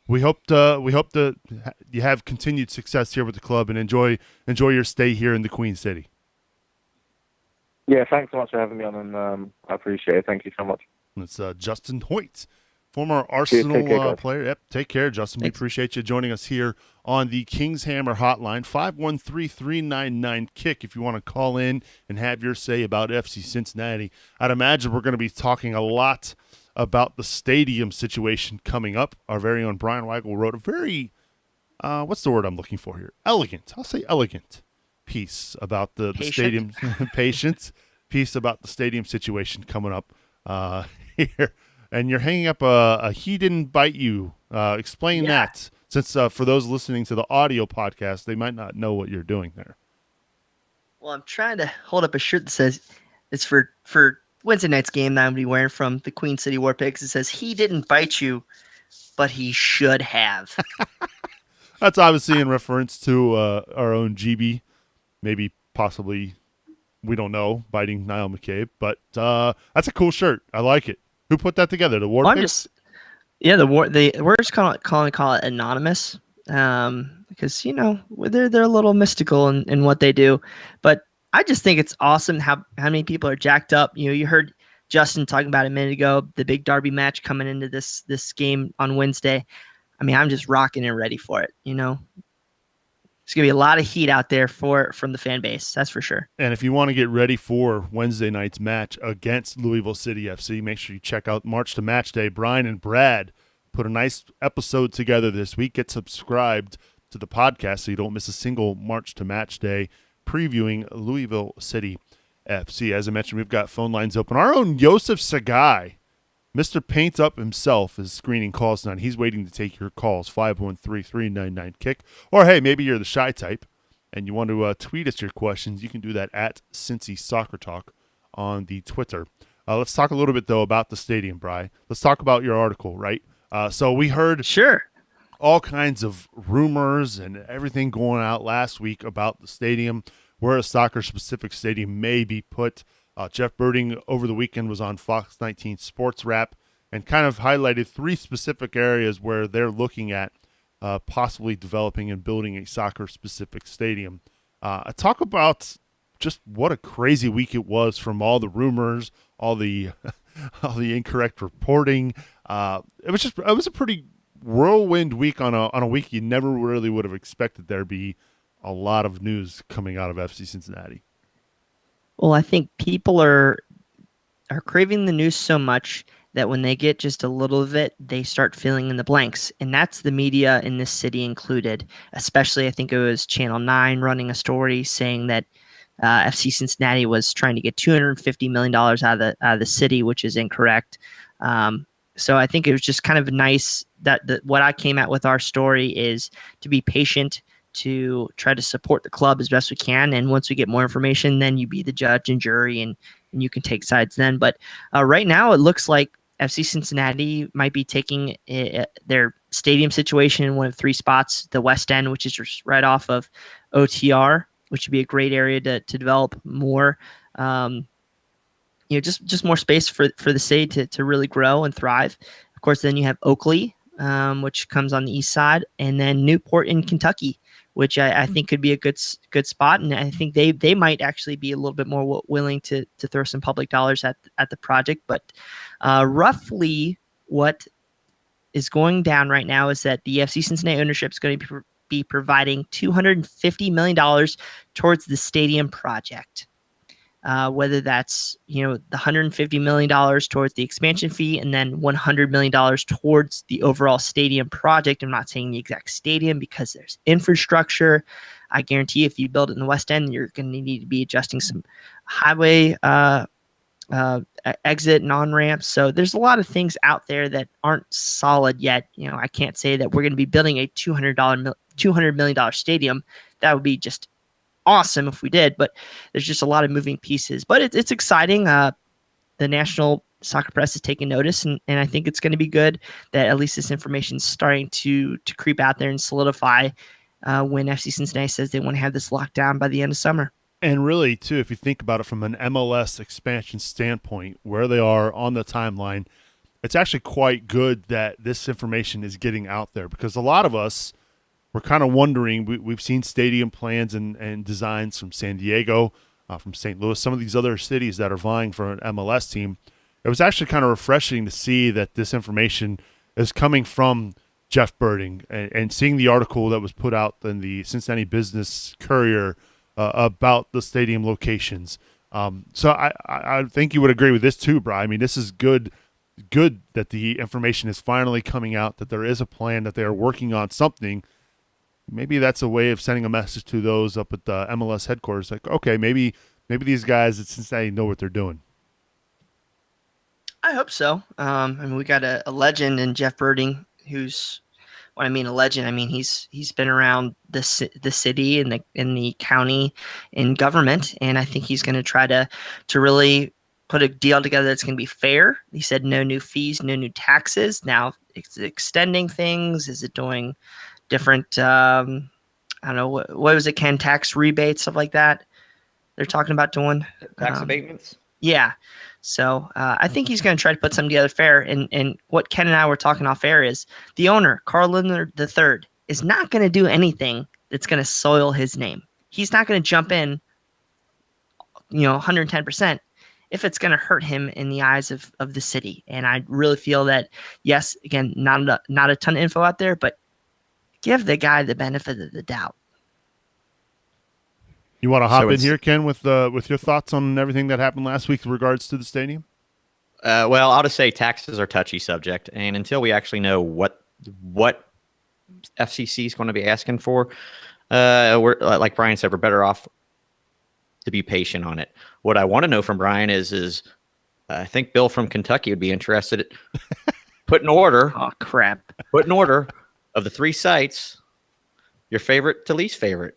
we hope you have continued success here with the club and enjoy your stay here in the Queen City. Yeah, thanks so much for having me on, and I appreciate it. Thank you so much. It's Justin Hoyte, former Arsenal player. Yep, take care, Justin. Thanks. We appreciate you joining us here on the Kings Hammer Hotline, 513-399-KICK if you want to call in and have your say about FC Cincinnati. I'd imagine we're going to be talking a lot about the stadium situation coming up. Our very own Brian Weigel wrote a very, what's the word I'm looking for here? Elegant. I'll say elegant piece about the stadium piece about the stadium situation coming up here and you're hanging up a "He Didn't Bite You." Explain that, since for those listening to the audio podcast, they might not know what you're doing there. Well, I'm trying to hold up a shirt that says it's for Wednesday night's game that I'm going to be wearing from the Queen City War Pigs. It says, "He didn't bite you, but he should have." That's obviously in reference to our own GB, maybe possibly, we don't know, biting Niall McCabe, but that's a cool shirt. I like it. Who put that together? The War Well, Pigs? we're just call it anonymous, because they're a little mystical in what they do, but I just think it's awesome how many people are jacked up. You heard Justin talking about it a minute ago, the big derby match coming into this game on Wednesday. I mean, I'm just rocking and ready for it. There's gonna be a lot of heat out there from the fan base, that's for sure. And if you want to get ready for Wednesday night's match against Louisville City FC, make sure you check out March to Match Day. Brian and Brad put a nice episode together this week. Get subscribed to the podcast so you don't miss a single March to Match Day previewing Louisville City FC. As I mentioned, we've got phone lines open. Our own Joseph Sagai, Mr. Paint Up himself, is screening calls tonight. He's waiting to take your calls, 513-399-KICK. Or, hey, maybe you're the shy type and you want to tweet us your questions. You can do that at Cincy Soccer Talk on the Twitter. Let's talk a little bit, though, about the stadium, Bri. Let's talk about your article, right? So we heard all kinds of rumors and everything going out last week about the stadium, where a soccer-specific stadium may be put. Jeff Birding over the weekend was on Fox 19 Sports Wrap and kind of highlighted 3 specific areas where they're looking at possibly developing and building a soccer-specific stadium. Talk about just what a crazy week it was, from all the rumors, all the incorrect reporting. It was a pretty whirlwind week on a week you never really would have expected there be a lot of news coming out of FC Cincinnati. Well, I think people are craving the news so much that when they get just a little of it, they start filling in the blanks. And that's the media in this city included. Especially, I think it was Channel 9 running a story saying that FC Cincinnati was trying to get $250 million out of the city, which is incorrect. So I think it was just kind of nice that what I came at with our story is to be patient, to try to support the club as best we can. And once we get more information, then you be the judge and jury, and you can take sides then. But right now it looks like FC Cincinnati might be taking their stadium situation in one of 3 spots, the West End, which is just right off of OTR, which would be a great area to develop more, just more space for the city to really grow and thrive. Of course, then you have Oakley, which comes on the east side, and then Newport in Kentucky, which I think could be a good spot. And I think they might actually be a little bit more willing to throw some public dollars at the project. But roughly what is going down right now is that the FC Cincinnati ownership is going to be providing $250 million towards the stadium project. Whether that's, the $150 million towards the expansion fee and then $100 million towards the overall stadium project. I'm not saying the exact stadium because there's infrastructure. I guarantee if you build it in the West End, you're going to need to be adjusting some highway exit and on-ramps. So there's a lot of things out there that aren't solid yet. I can't say that we're going to be building a $200 million stadium. That would be just awesome if we did, but there's just a lot of moving pieces. But it's exciting. The national soccer press is taking notice, and I think it's going to be good that at least this information is starting to creep out there and solidify when FC Cincinnati says they want to have this locked down by the end of summer. And really, too, if you think about it from an MLS expansion standpoint, where they are on the timeline, it's actually quite good that this information is getting out there, because a lot of us, we're kind of wondering, we've seen stadium plans and designs from San Diego, from St. Louis, some of these other cities that are vying for an MLS team. It was actually kind of refreshing to see that this information is coming from Jeff Birding, and seeing the article that was put out in the Cincinnati Business Courier about the stadium locations. So I think you would agree with this too, Bri. I mean, this is good that the information is finally coming out, that there is a plan, that they are working on something. Maybe that's a way of sending a message to those up at the MLS headquarters. Like, okay, maybe these guys at Cincinnati know what they're doing. I hope so. I mean, we got a legend in Jeff Birding, who's when I mean a legend, I mean he's been around the city and the county in government, and I think he's going to try to really put a deal together that's going to be fair. He said no new fees, no new taxes. Now it's extending things. Is it doing different? I don't know what was it, Ken? Tax rebates, stuff like that. They're talking about doing Tax abatements. yeah. So I think he's going to try to put something together fair. And what Ken and I were talking off air is the owner, Carl Lindner III, is not going to do anything that's going to soil his name. He's not going to jump in, 110% if it's going to hurt him in the eyes of the city. And I really feel that, yes, again, not a ton of info out there, but give the guy the benefit of the doubt. You want to hop in here, Ken, with your thoughts on everything that happened last week in regards to the stadium? Well, I'll just say taxes are a touchy subject, and until we actually know what FCC is going to be asking for, we're like Brian said, we're better off to be patient on it. What I want to know from Brian is I think Bill from Kentucky would be interested in put in order. Oh crap! Put in order of the 3 sites, your favorite to least favorite.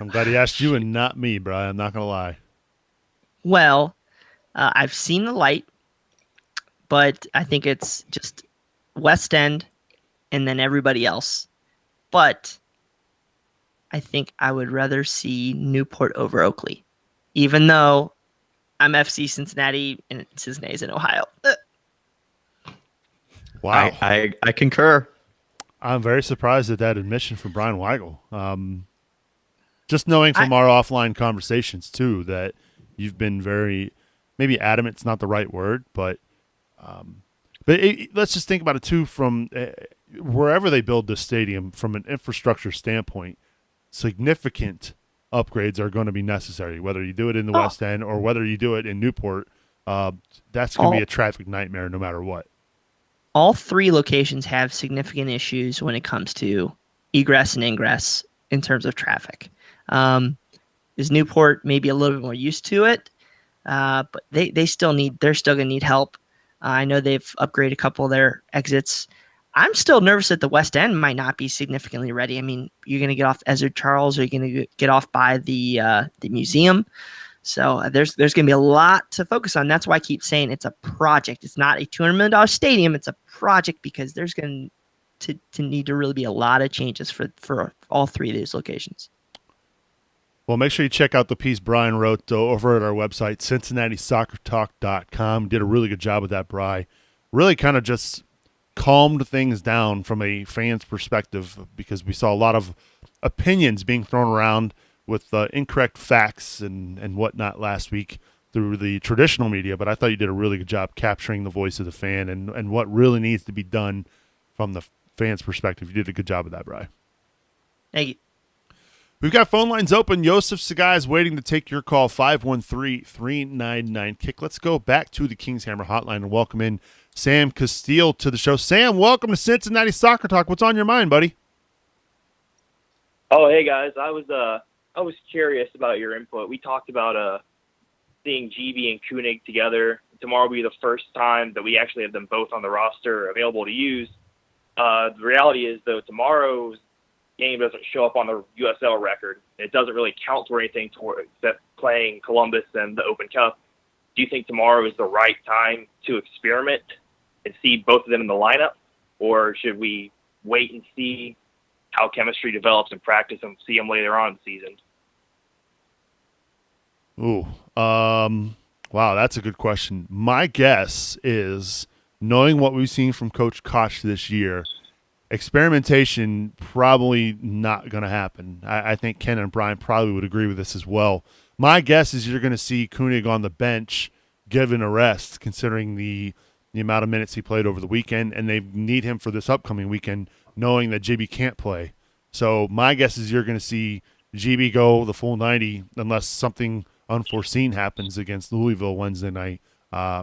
I'm glad he asked you and not me, Brian. I'm not going to lie. Well, I've seen the light, but I think it's just West End and then everybody else. But I think I would rather see Newport over Oakley, even though I'm FC Cincinnati and Cincinnati's in Ohio. Wow. I concur. I'm very surprised at that admission from Brian Weigel. Just knowing from our offline conversations, too, that you've been very, maybe adamant's not the right word, but let's just think about it, too, from wherever they build this stadium, from an infrastructure standpoint, significant upgrades are going to be necessary, whether you do it in the West End or whether you do it in Newport. That's going to be a traffic nightmare no matter what. All 3 locations have significant issues when it comes to egress and ingress in terms of traffic. Is Newport maybe a little bit more used to it? But they're still going to need help. I know they've upgraded a couple of their exits. I'm still nervous that the West End might not be significantly ready. I mean, you're going to get off Ezra Charles, or you're going to get off by the museum. So there's going to be a lot to focus on. That's why I keep saying it's a project. It's not a $200 million stadium. It's a project because there's going to need to really be a lot of changes for all 3 of these locations. Well, make sure you check out the piece Brian wrote over at our website, CincinnatiSoccerTalk.com. Did a really good job with that, Bri. Really kind of just calmed things down from a fan's perspective because we saw a lot of opinions being thrown around with incorrect facts and whatnot last week through the traditional media. But I thought you did a really good job capturing the voice of the fan and what really needs to be done from the fan's perspective. You did a good job of that, Bri. Thank you. We've got phone lines open. Yosef Sagai is waiting to take your call, 513-399-KICK. Let's go back to the Kings Hammer Hotline and welcome in Sam Castile to the show. Sam, welcome to Cincinnati Soccer Talk. What's on your mind, buddy? Oh, hey, guys. I was curious about your input. We talked about seeing GB and Koenig together. Tomorrow will be the first time that we actually have them both on the roster available to use. The reality is, though, tomorrow's game doesn't show up on the USL record. It doesn't really count for anything except playing Columbus and the Open Cup. Do you think tomorrow is the right time to experiment and see both of them in the lineup? Or should we wait and see how chemistry develops in practice and see them later on in the season? Ooh, wow, that's a good question. My guess is, knowing what we've seen from Coach Koch this year, experimentation probably not going to happen. I think Ken and Brian probably would agree with this as well. My guess is you're going to see Koenig on the bench given a rest, considering the amount of minutes he played over the weekend, and they need him for this upcoming weekend, knowing that JB can't play. So my guess is you're going to see GB go the full 90 unless something unforeseen happens against Louisville Wednesday night.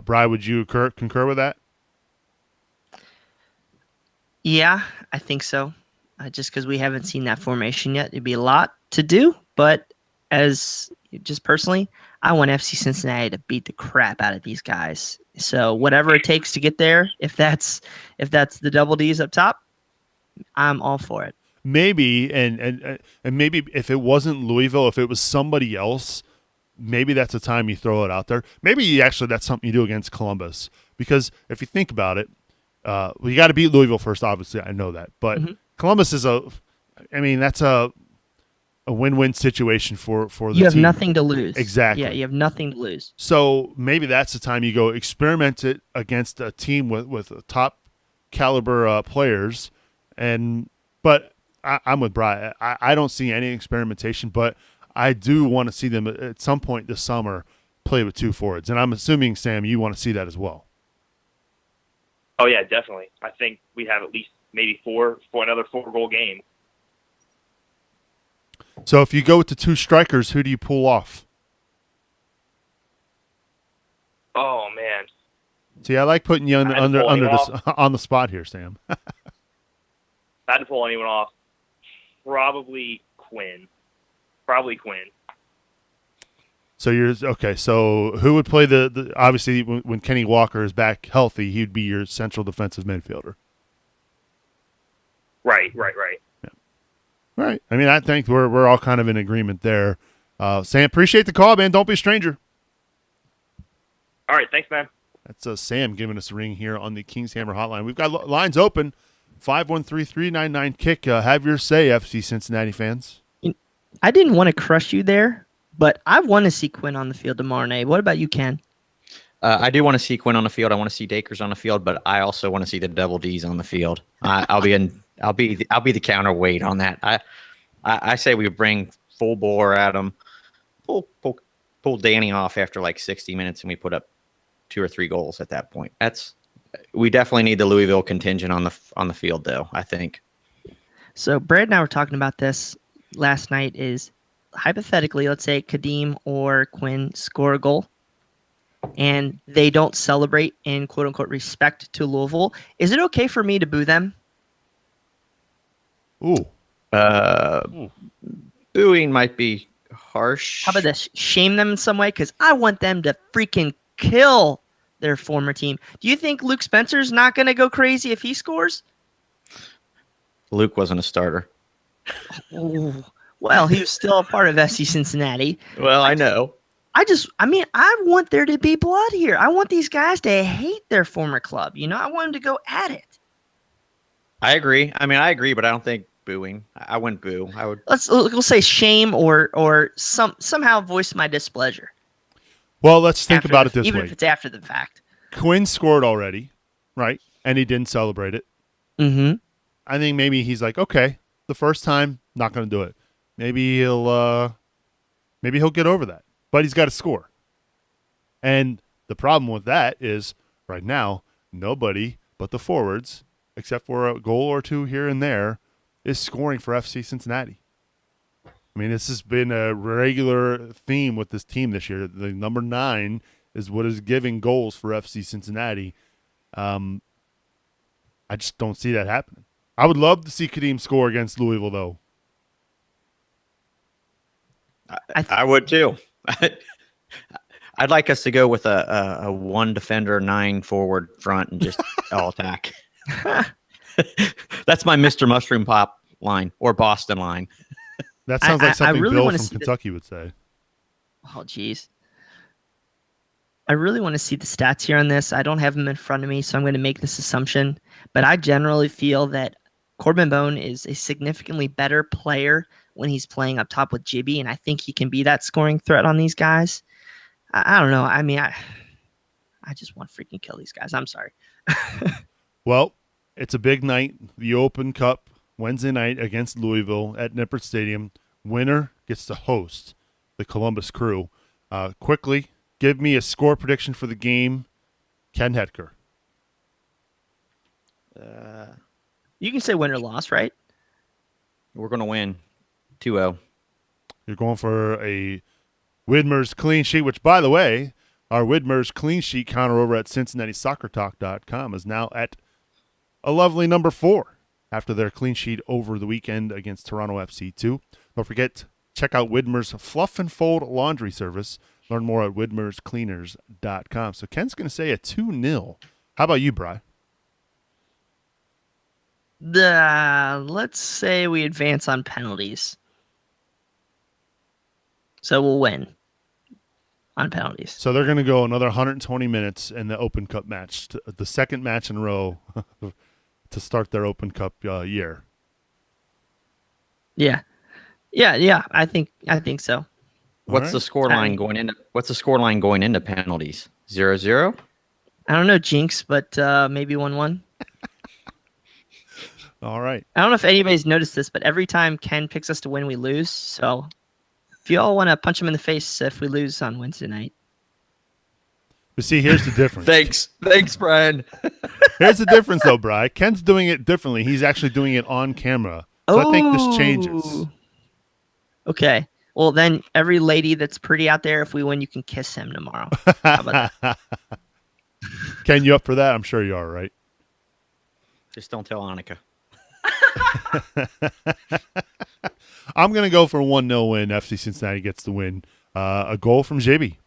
Bri, would you concur with that? Yeah, I think so. Just because we haven't seen that formation yet, it'd be a lot to do. But as just personally, I want FC Cincinnati to beat the crap out of these guys. So whatever it takes to get there, if that's the double D's up top, I'm all for it. Maybe and maybe if it wasn't Louisville, if it was somebody else, maybe that's the time you throw it out there. Maybe actually that's something you do against Columbus, because if you think about it, you got to beat Louisville first. Obviously, I know that, but Columbus is that's a win-win situation for the team. You have nothing to lose. Exactly. Yeah, you have nothing to lose. So maybe that's the time you go experiment it against a team with top caliber players. But I'm with Brian. I don't see any experimentation, but I do want to see them at some point this summer play with two forwards. And I'm assuming, Sam, you want to see that as well. Oh, yeah, definitely. I think we have at least maybe four for another 4-goal game. So if you go with the two strikers, who do you pull off? Oh, man. See, I like putting you on the spot here, Sam. If I had to pull anyone off, probably Quinn. So you're okay. So who would play the obviously when Kenny Walker is back healthy, he'd be your central defensive midfielder. Right. Yeah. Right. I mean, I think we're all kind of in agreement there. Sam, appreciate the call, man. Don't be a stranger. All right. Thanks, man. That's Sam giving us a ring here on the Kings Hammer Hotline. We've got lines open. 513-399-KICK. Have your say, FC Cincinnati fans. I didn't want to crush you there, but I want to see Quinn on the field tomorrow night. What about you, Ken? I do want to see Quinn on the field. I want to see Dakers on the field, but I also want to see the double D's on the field. I'll be the counterweight on that. I say we bring full bore at them, pull Danny off after like 60 minutes, and we put up 2 or 3 goals at that point. We definitely need the Louisville contingent on the field, though, I think. So Brad and I were talking about this last night. Is hypothetically, let's say Kadeem or Quinn score a goal and they don't celebrate in quote unquote respect to Louisville. Is it okay for me to boo them? Ooh. Booing might be harsh. How about this? Shame them in some way? Because I want them to freaking kill their former team. Do you think Luke Spencer's not going to go crazy if he scores? Luke wasn't a starter. Ooh. Well, he was still a part of FC Cincinnati. Well, I know. I want there to be blood here. I want these guys to hate their former club. I want them to go at it. I agree. I agree, but I don't think booing. I wouldn't boo. I would. We'll say shame or somehow voice my displeasure. Well, let's think about it this way. Even if it's after the fact. Quinn scored already, right? And he didn't celebrate it. Mm-hmm. I think maybe he's like, okay, the first time, not going to do it. Maybe he'll get over that. But he's got to score. And the problem with that is right now, nobody but the forwards, except for a goal or two here and there, is scoring for FC Cincinnati. I mean, this has been a regular theme with this team this year. The number 9 is what is giving goals for FC Cincinnati. I just don't see that happening. I would love to see Kadeem score against Louisville, though. I would too. I'd like us to go with a 1 defender, 9 forward front, and just all attack. That's my Mr. Mushroom Pop line or Boston line. That sounds like something really Bill from Kentucky would say. Oh, geez. I really want to see the stats here on this. I don't have them in front of me, so I'm going to make this assumption. But I generally feel that Corbin Bone is a significantly better player when he's playing up top with Gibby, and I think he can be that scoring threat on these guys. I don't know. I just want to freaking kill these guys. I'm sorry. Well, it's a big night. The Open Cup, Wednesday night against Louisville at Nippert Stadium. Winner gets to host the Columbus Crew. Quickly, give me a score prediction for the game. Ken Hetker. You can say win or loss, right? We're going to win 2-0. You're going for a Widmer's clean sheet, which, by the way, our Widmer's clean sheet counter over at CincinnatiSoccerTalk.com is now at a lovely number 4 after their clean sheet over the weekend against Toronto FC 2. Don't forget, Check out Widmer's Fluff and Fold laundry service. Learn more at widmerscleaners.com. So Ken's going to say a 2-0. How about you, Bri? Let's say we advance on penalties. So we'll win on penalties. So they're going to go another 120 minutes in the Open Cup match, the second match in a row to start their Open Cup year. Yeah. I think so. What's the scoreline going into? What's the scoreline going into penalties? 0-0. I don't know, Jinx, but maybe 1-1. All right. I don't know if anybody's noticed this, but every time Ken picks us to win, we lose. So if you all want to punch him in the face if we lose on Wednesday night. But see, here's the difference. Thanks, Brian. Here's the difference, though, Bri. Ken's doing it differently. He's actually doing it on camera. So I think this changes. Okay. Well, then every lady that's pretty out there, if we win, you can kiss him tomorrow. How about that? Ken, you up for that? I'm sure you are, right? Just don't tell Annika. I'm going to go for a 1-0 win. FC Cincinnati gets the win. A goal from JB.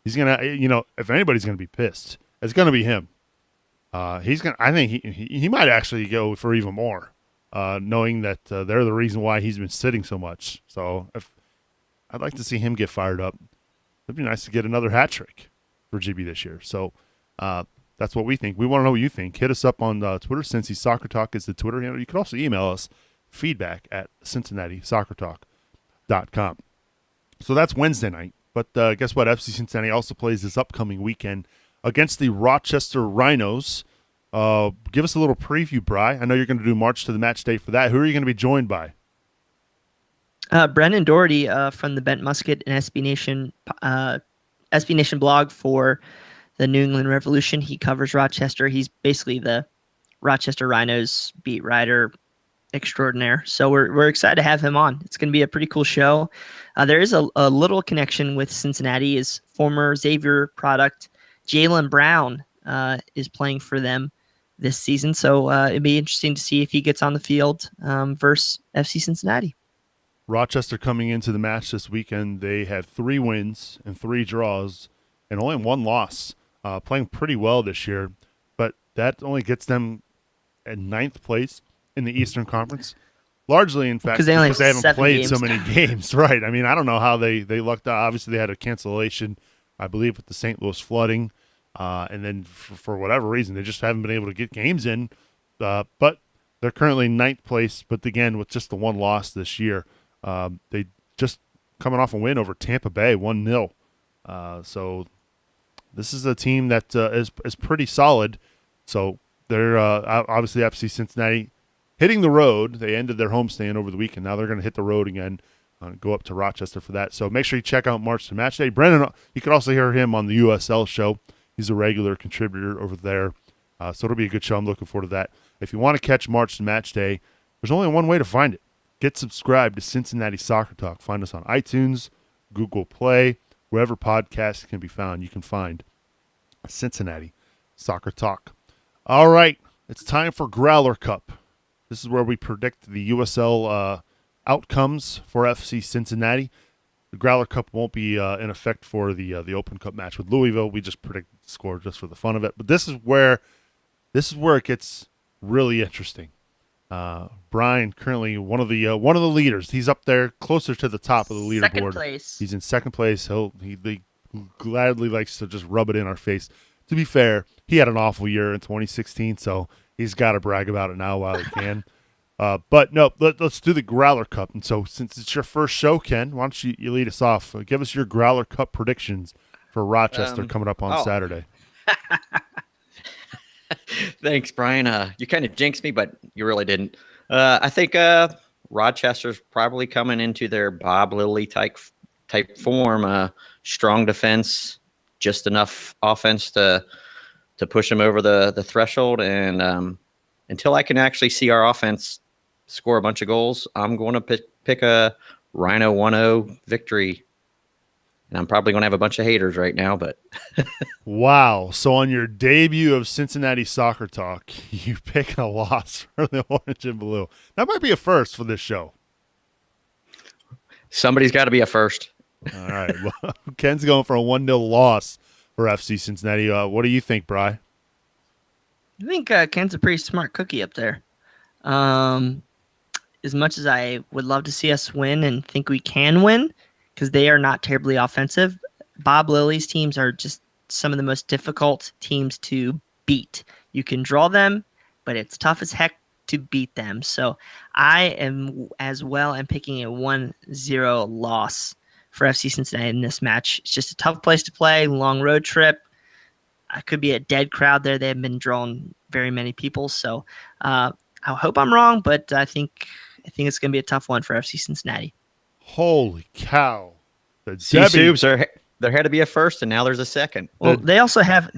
He's going to, if anybody's going to be pissed, it's going to be him. I think he might actually go for even more, knowing that they're the reason why he's been sitting so much. So I'd like to see him get fired up. It'd be nice to get another hat trick for JB this year. So that's what we think. We want to know what you think. Hit us up on Twitter. Cincy Soccer Talk is the Twitter handle. You can also email us feedback@CincinnatiSoccerTalk.com. So that's Wednesday night. But guess what? FC Cincinnati also plays this upcoming weekend against the Rochester Rhinos. Give us a little preview, Bri. I know you're going to do March to the Match Day for that. Who are you going to be joined by? Brendan Doherty from the Bent Musket and SB Nation blog for the New England Revolution. He covers Rochester. He's basically the Rochester Rhinos beat writer extraordinaire. So we're excited to have him on. It's going to be a pretty cool show. There is a little connection with Cincinnati. His former Xavier product, Jalen Brown, is playing for them this season. So it'd be interesting to see if he gets on the field versus FC Cincinnati. Rochester coming into the match this weekend, they had 3 wins and 3 draws and only 1 loss, playing pretty well this year. But that only gets them at 9th place in the Eastern Conference, largely, in fact, because they haven't played so many games. Right. I mean, I don't know how they lucked out. Obviously, they had a cancellation, I believe, with the St. Louis flooding. And then for whatever reason, they just haven't been able to get games in. But they're currently 9th place, but again, with just the 1 loss this year. They just coming off a win over Tampa Bay, 1-0. So this is a team that is pretty solid. So they're obviously FC Cincinnati hitting the road. They ended their homestand over the weekend. Now they're going to hit the road again, go up to Rochester for that. So make sure you check out March to Match Day. Brendan, you can also hear him on the USL show. He's a regular contributor over there. So it'll be a good show. I'm looking forward to that. If you want to catch March to Match Day, there's only one way to find it. Get subscribed to Cincinnati Soccer Talk. Find us on iTunes, Google Play, wherever podcasts can be found. You can find Cincinnati Soccer Talk. All right, it's time for Growler Cup. This is where we predict the USL outcomes for FC Cincinnati. The Growler Cup won't be in effect for the Open Cup match with Louisville. We just predict the score just for the fun of it. But this is where it gets really interesting. Brian, currently one of the leaders. He's up there closer to the top of the leaderboard. Second place. He's in second place. He gladly likes to just rub it in our face. To be fair, he had an awful year in 2016, so he's got to brag about it now while he can. But no, let's do the Growler Cup. And so since it's your first show, Ken, why don't you lead us off? Give us your Growler Cup predictions for Rochester coming up on Saturday. Thanks, Brian. You kind of jinxed me, but you really didn't. I think Rochester's probably coming into their Bob Lilly type form. Strong defense, just enough offense to push them over the threshold. And until I can actually see our offense score a bunch of goals, I'm going to pick a Rhino 1-0 victory. And I'm probably going to have a bunch of haters right now, but wow. So on your debut of Cincinnati Soccer Talk, you pick a loss for the Orange and Blue. That might be a first for this show. Somebody's got to be a first. All right. Well, Ken's going for a 1-0 loss for FC Cincinnati. What do you think, Bri? I think Ken's a pretty smart cookie up there. As much as I would love to see us win and think we can win, because they are not terribly offensive, Bob Lilly's teams are just some of the most difficult teams to beat. You can draw them, but it's tough as heck to beat them. So I am as well. I'm picking a 1-0 loss for FC Cincinnati in this match. It's just a tough place to play, long road trip. I could be a dead crowd there. They haven't been drawing very many people. So I hope I'm wrong, but I think it's going to be a tough one for FC Cincinnati. Holy cow. Subs, there had to be a first, and now there's a second. Well, they also have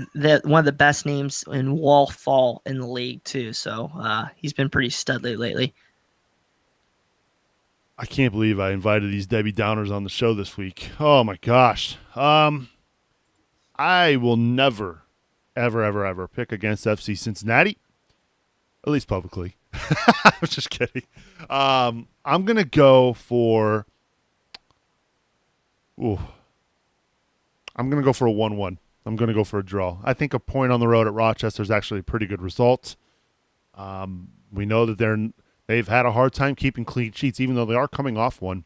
one of the best names in Wall Fall in the league, too. So he's been pretty studly lately. I can't believe I invited these Debbie Downers on the show this week. Oh, my gosh. I will never, ever pick against FC Cincinnati, at least publicly. I'm just kidding. I'm going to go for I'm going to go for a 1-1. I'm going to go for a draw. I think a point on the road at Rochester is actually a pretty good result. We know that they've had a hard time keeping clean sheets, even though they are coming off one.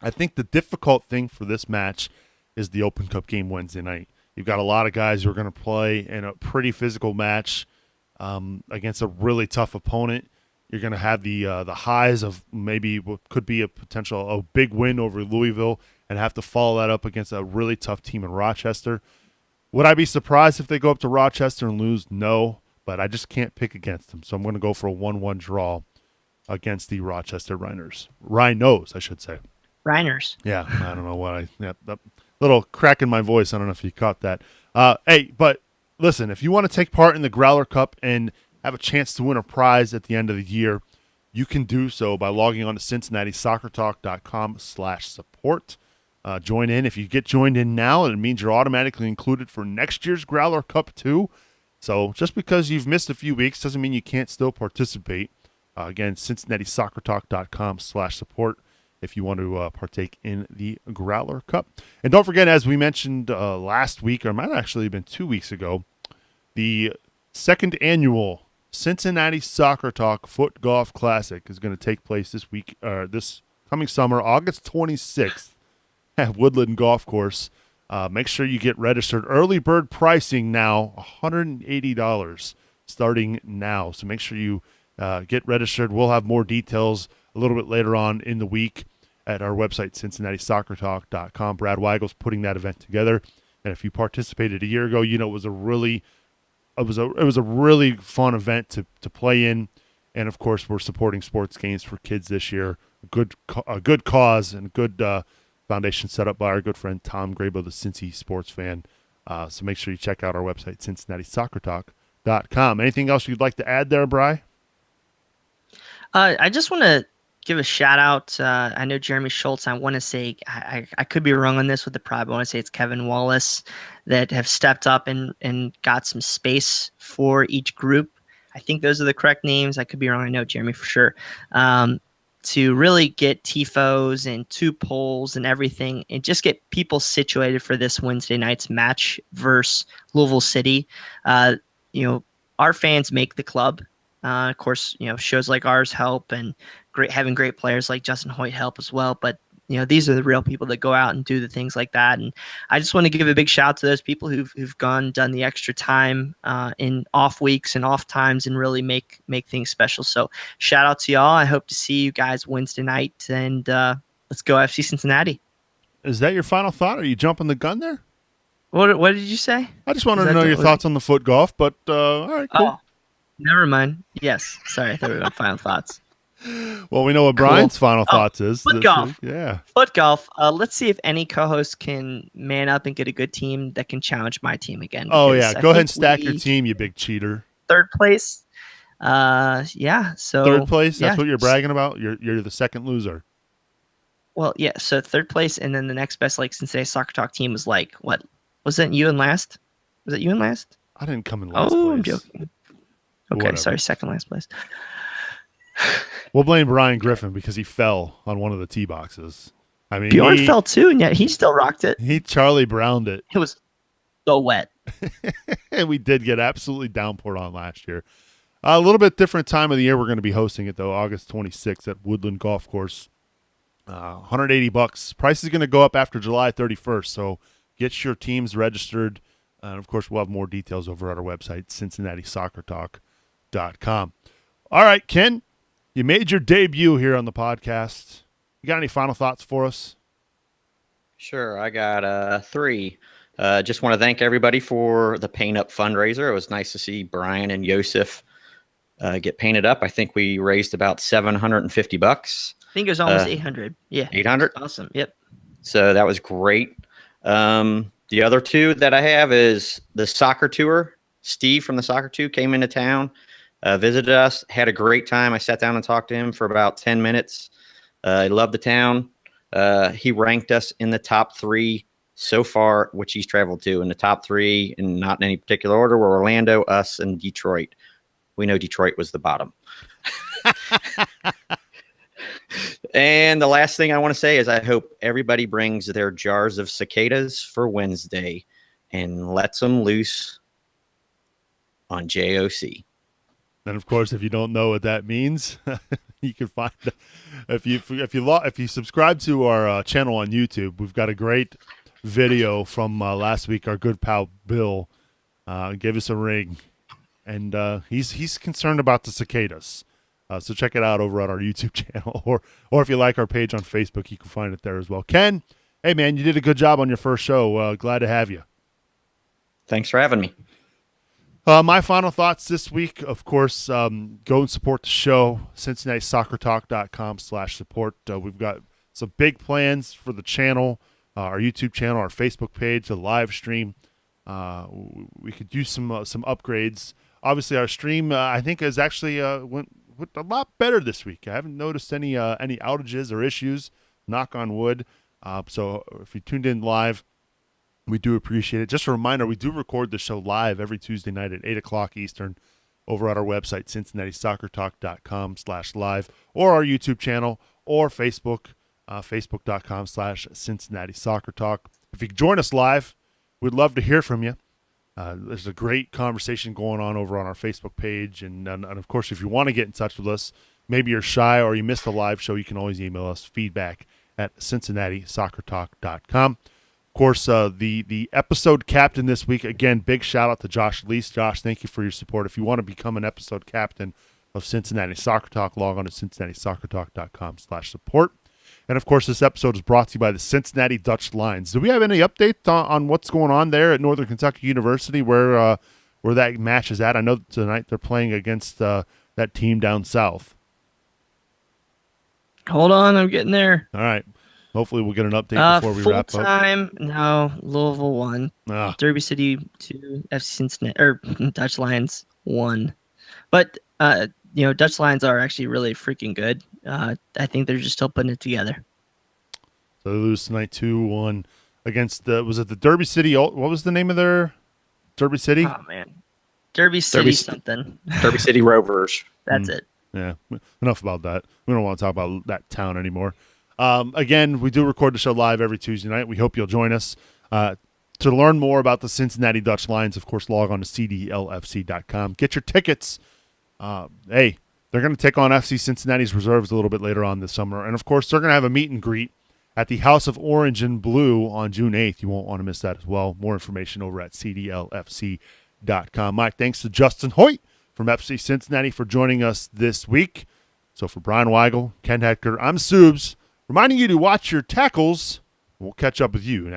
I think the difficult thing for this match is the Open Cup game Wednesday night. You've got a lot of guys who are going to play in a pretty physical match against a really tough opponent. You're going to have the highs of maybe what could be a big win over Louisville and have to follow that up against a really tough team in Rochester. Would I be surprised if they go up to Rochester and lose? No, but I just can't pick against them. So I'm going to go for a 1-1 draw against the Rochester Rhinos, I should say. Rhiners. Yeah, I don't know what that little crack in my voice. I don't know if you caught that. Hey, but listen, if you want to take part in the Growler Cup and have a chance to win a prize at the end of the year, you can do so by logging on to CincinnatiSoccerTalk.com/support. Join in. If you get joined in now, it means you're automatically included for next year's Growler Cup too. So just because you've missed a few weeks doesn't mean you can't still participate. Again, CincinnatiSoccerTalk.com/support if you want to partake in the Growler Cup. And don't forget, as we mentioned last week, or it might have actually been 2 weeks ago, the second annual Cincinnati Soccer Talk Foot Golf Classic is going to take place this coming summer, August 26th at Woodland Golf Course. Make sure you get registered. Early bird pricing now, $180 starting now. So make sure you get registered. We'll have more details a little bit later on in the week at our website, CincinnatiSoccerTalk.com. Brad Weigel's putting that event together. And if you participated a year ago, you know it was a really fun event to play in. And of course, we're supporting sports games for kids this year. A good cause and a good foundation set up by our good friend Tom Grabo, the Cincy sports fan. So make sure you check out our website, CincinnatiSoccerTalk.com. Anything else you'd like to add there, Bri? I just want to give a shout out. I know Jeremy Schultz. I want to say I could be wrong on this with the pride, but I want to say it's Kevin Wallace that have stepped up and got some space for each group. I think those are the correct names. I could be wrong. I know Jeremy for sure. To really get TIFOs and 2 polls and everything and just get people situated for this Wednesday night's match versus Louisville City. Our fans make the club. Of course, shows like ours help and having great players like Justin Hoyte help as well. But, these are the real people that go out and do the things like that. And I just want to give a big shout out to those people who've done the extra time in off weeks and off times and really make things special. So shout out to y'all. I hope to see you guys Wednesday night, and let's go FC Cincinnati. Is that your final thought? Are you jumping the gun there? What did you say? I just wanted to know your thoughts on the foot golf, but all right, cool. Oh, never mind. Yes. Sorry, I thought we were on final thoughts. Well, we know what Brian's final thoughts is. Foot golf. Yeah. Foot golf. Let's see if any co-hosts can man up and get a good team that can challenge my team again. Oh, yeah. Go ahead and stack your team, you big cheater. Third place. Yeah. So third place? That's what you're bragging about? You're the second loser. Well, yeah. So third place, and then the next best, Cincinnati Soccer Talk team was what? Was that you in last? Was it you in last? I didn't come in last place. Oh, I'm joking. Okay, Whatever. sorry. Second last place. We'll blame Brian Griffin because he fell on one of the tee boxes. I mean, Bjorn fell too, and yet he still rocked it. He Charlie Browned it. It was so wet. And we did get absolutely downpoured on last year. A little bit different time of the year we're going to be hosting it, though, August 26th at Woodland Golf Course. $180. Price is going to go up after July 31st, so get your teams registered. And, of course, we'll have more details over at our website, CincinnatiSoccerTalk.com. All right, Ken, you made your debut here on the podcast. You got any final thoughts for us? Sure, I got 3. Just want to thank everybody for the Paint Up fundraiser. It was nice to see Brian and Yosef get painted up. I think we raised about $750. I think it was almost 800. Yeah. 800? Awesome. Yep. So that was great. The other 2 that I have is the soccer tour. Steve from the soccer tour came into town, visited us, had a great time. I sat down and talked to him for about 10 minutes. He loved the town. He ranked us in the top 3 so far, which he's traveled to. In the top 3, and not in any particular order, were Orlando, us, and Detroit. We know Detroit was the bottom. And the last thing I want to say is I hope everybody brings their jars of cicadas for Wednesday and lets them loose on JOC. And of course, if you don't know what that means, you can find if you subscribe to our channel on YouTube, we've got a great video from last week. Our good pal Bill gave us a ring, and he's concerned about the cicadas. So check it out over on our YouTube channel, or if you like our page on Facebook, you can find it there as well. Ken, hey man, you did a good job on your first show. Glad to have you. Thanks for having me. My final thoughts this week, of course, go and support the show, CincinnatiSoccerTalk.com/support. We've got some big plans for the channel, our YouTube channel, our Facebook page, the live stream. We could use some upgrades. Obviously, our stream, I think, is actually went a lot better this week. I haven't noticed any outages or issues, knock on wood. So if you tuned in live, we do appreciate it. Just a reminder, we do record the show live every Tuesday night at 8 o'clock Eastern over at our website, CincinnatiSoccerTalk.com/live, or our YouTube channel, or Facebook, Facebook.com/CincinnatiSoccerTalk. If you join us live, we'd love to hear from you. There's a great conversation going on over on our Facebook page. And of course, if you want to get in touch with us, maybe you're shy or you missed the live show, you can always email us feedback@CincinnatiSoccerTalk.com. Of course, the episode captain this week, again, big shout out to Josh Lease. Josh, thank you for your support. If you want to become an episode captain of Cincinnati Soccer Talk, log on to CincinnatiSoccerTalk.com/support. And, of course, this episode is brought to you by the Cincinnati Dutch Lions. Do we have any update on what's going on there at Northern Kentucky University, where that match is at? I know tonight they're playing against that team down south. Hold on, I'm getting there. All right. Hopefully we'll get an update before we wrap up. Full-time, no, Louisville 1. Derby City 2, FC Cincinnati, or Dutch Lions 1. But, Dutch Lions are actually really freaking good. I think they're just still putting it together. So they lose tonight 2-1 against was it the Derby City? What was the name of their Derby City? Oh, man. Derby City something. Derby City Rovers. That's it. Yeah, enough about that. We don't want to talk about that town anymore. Again, we do record the show live every Tuesday night. We hope you'll join us. To learn more about the Cincinnati Dutch Lions, of course, log on to cdlfc.com. Get your tickets. Hey, they're going to take on FC Cincinnati's reserves a little bit later on this summer. And, of course, they're going to have a meet and greet at the House of Orange and Blue on June 8th. You won't want to miss that as well. More information over at cdlfc.com. Mike, thanks to Justin Hoyte from FC Cincinnati for joining us this week. So for Brian Weigel, Ken Hector, I'm Subes, reminding you to watch your tackles. We'll catch up with you next.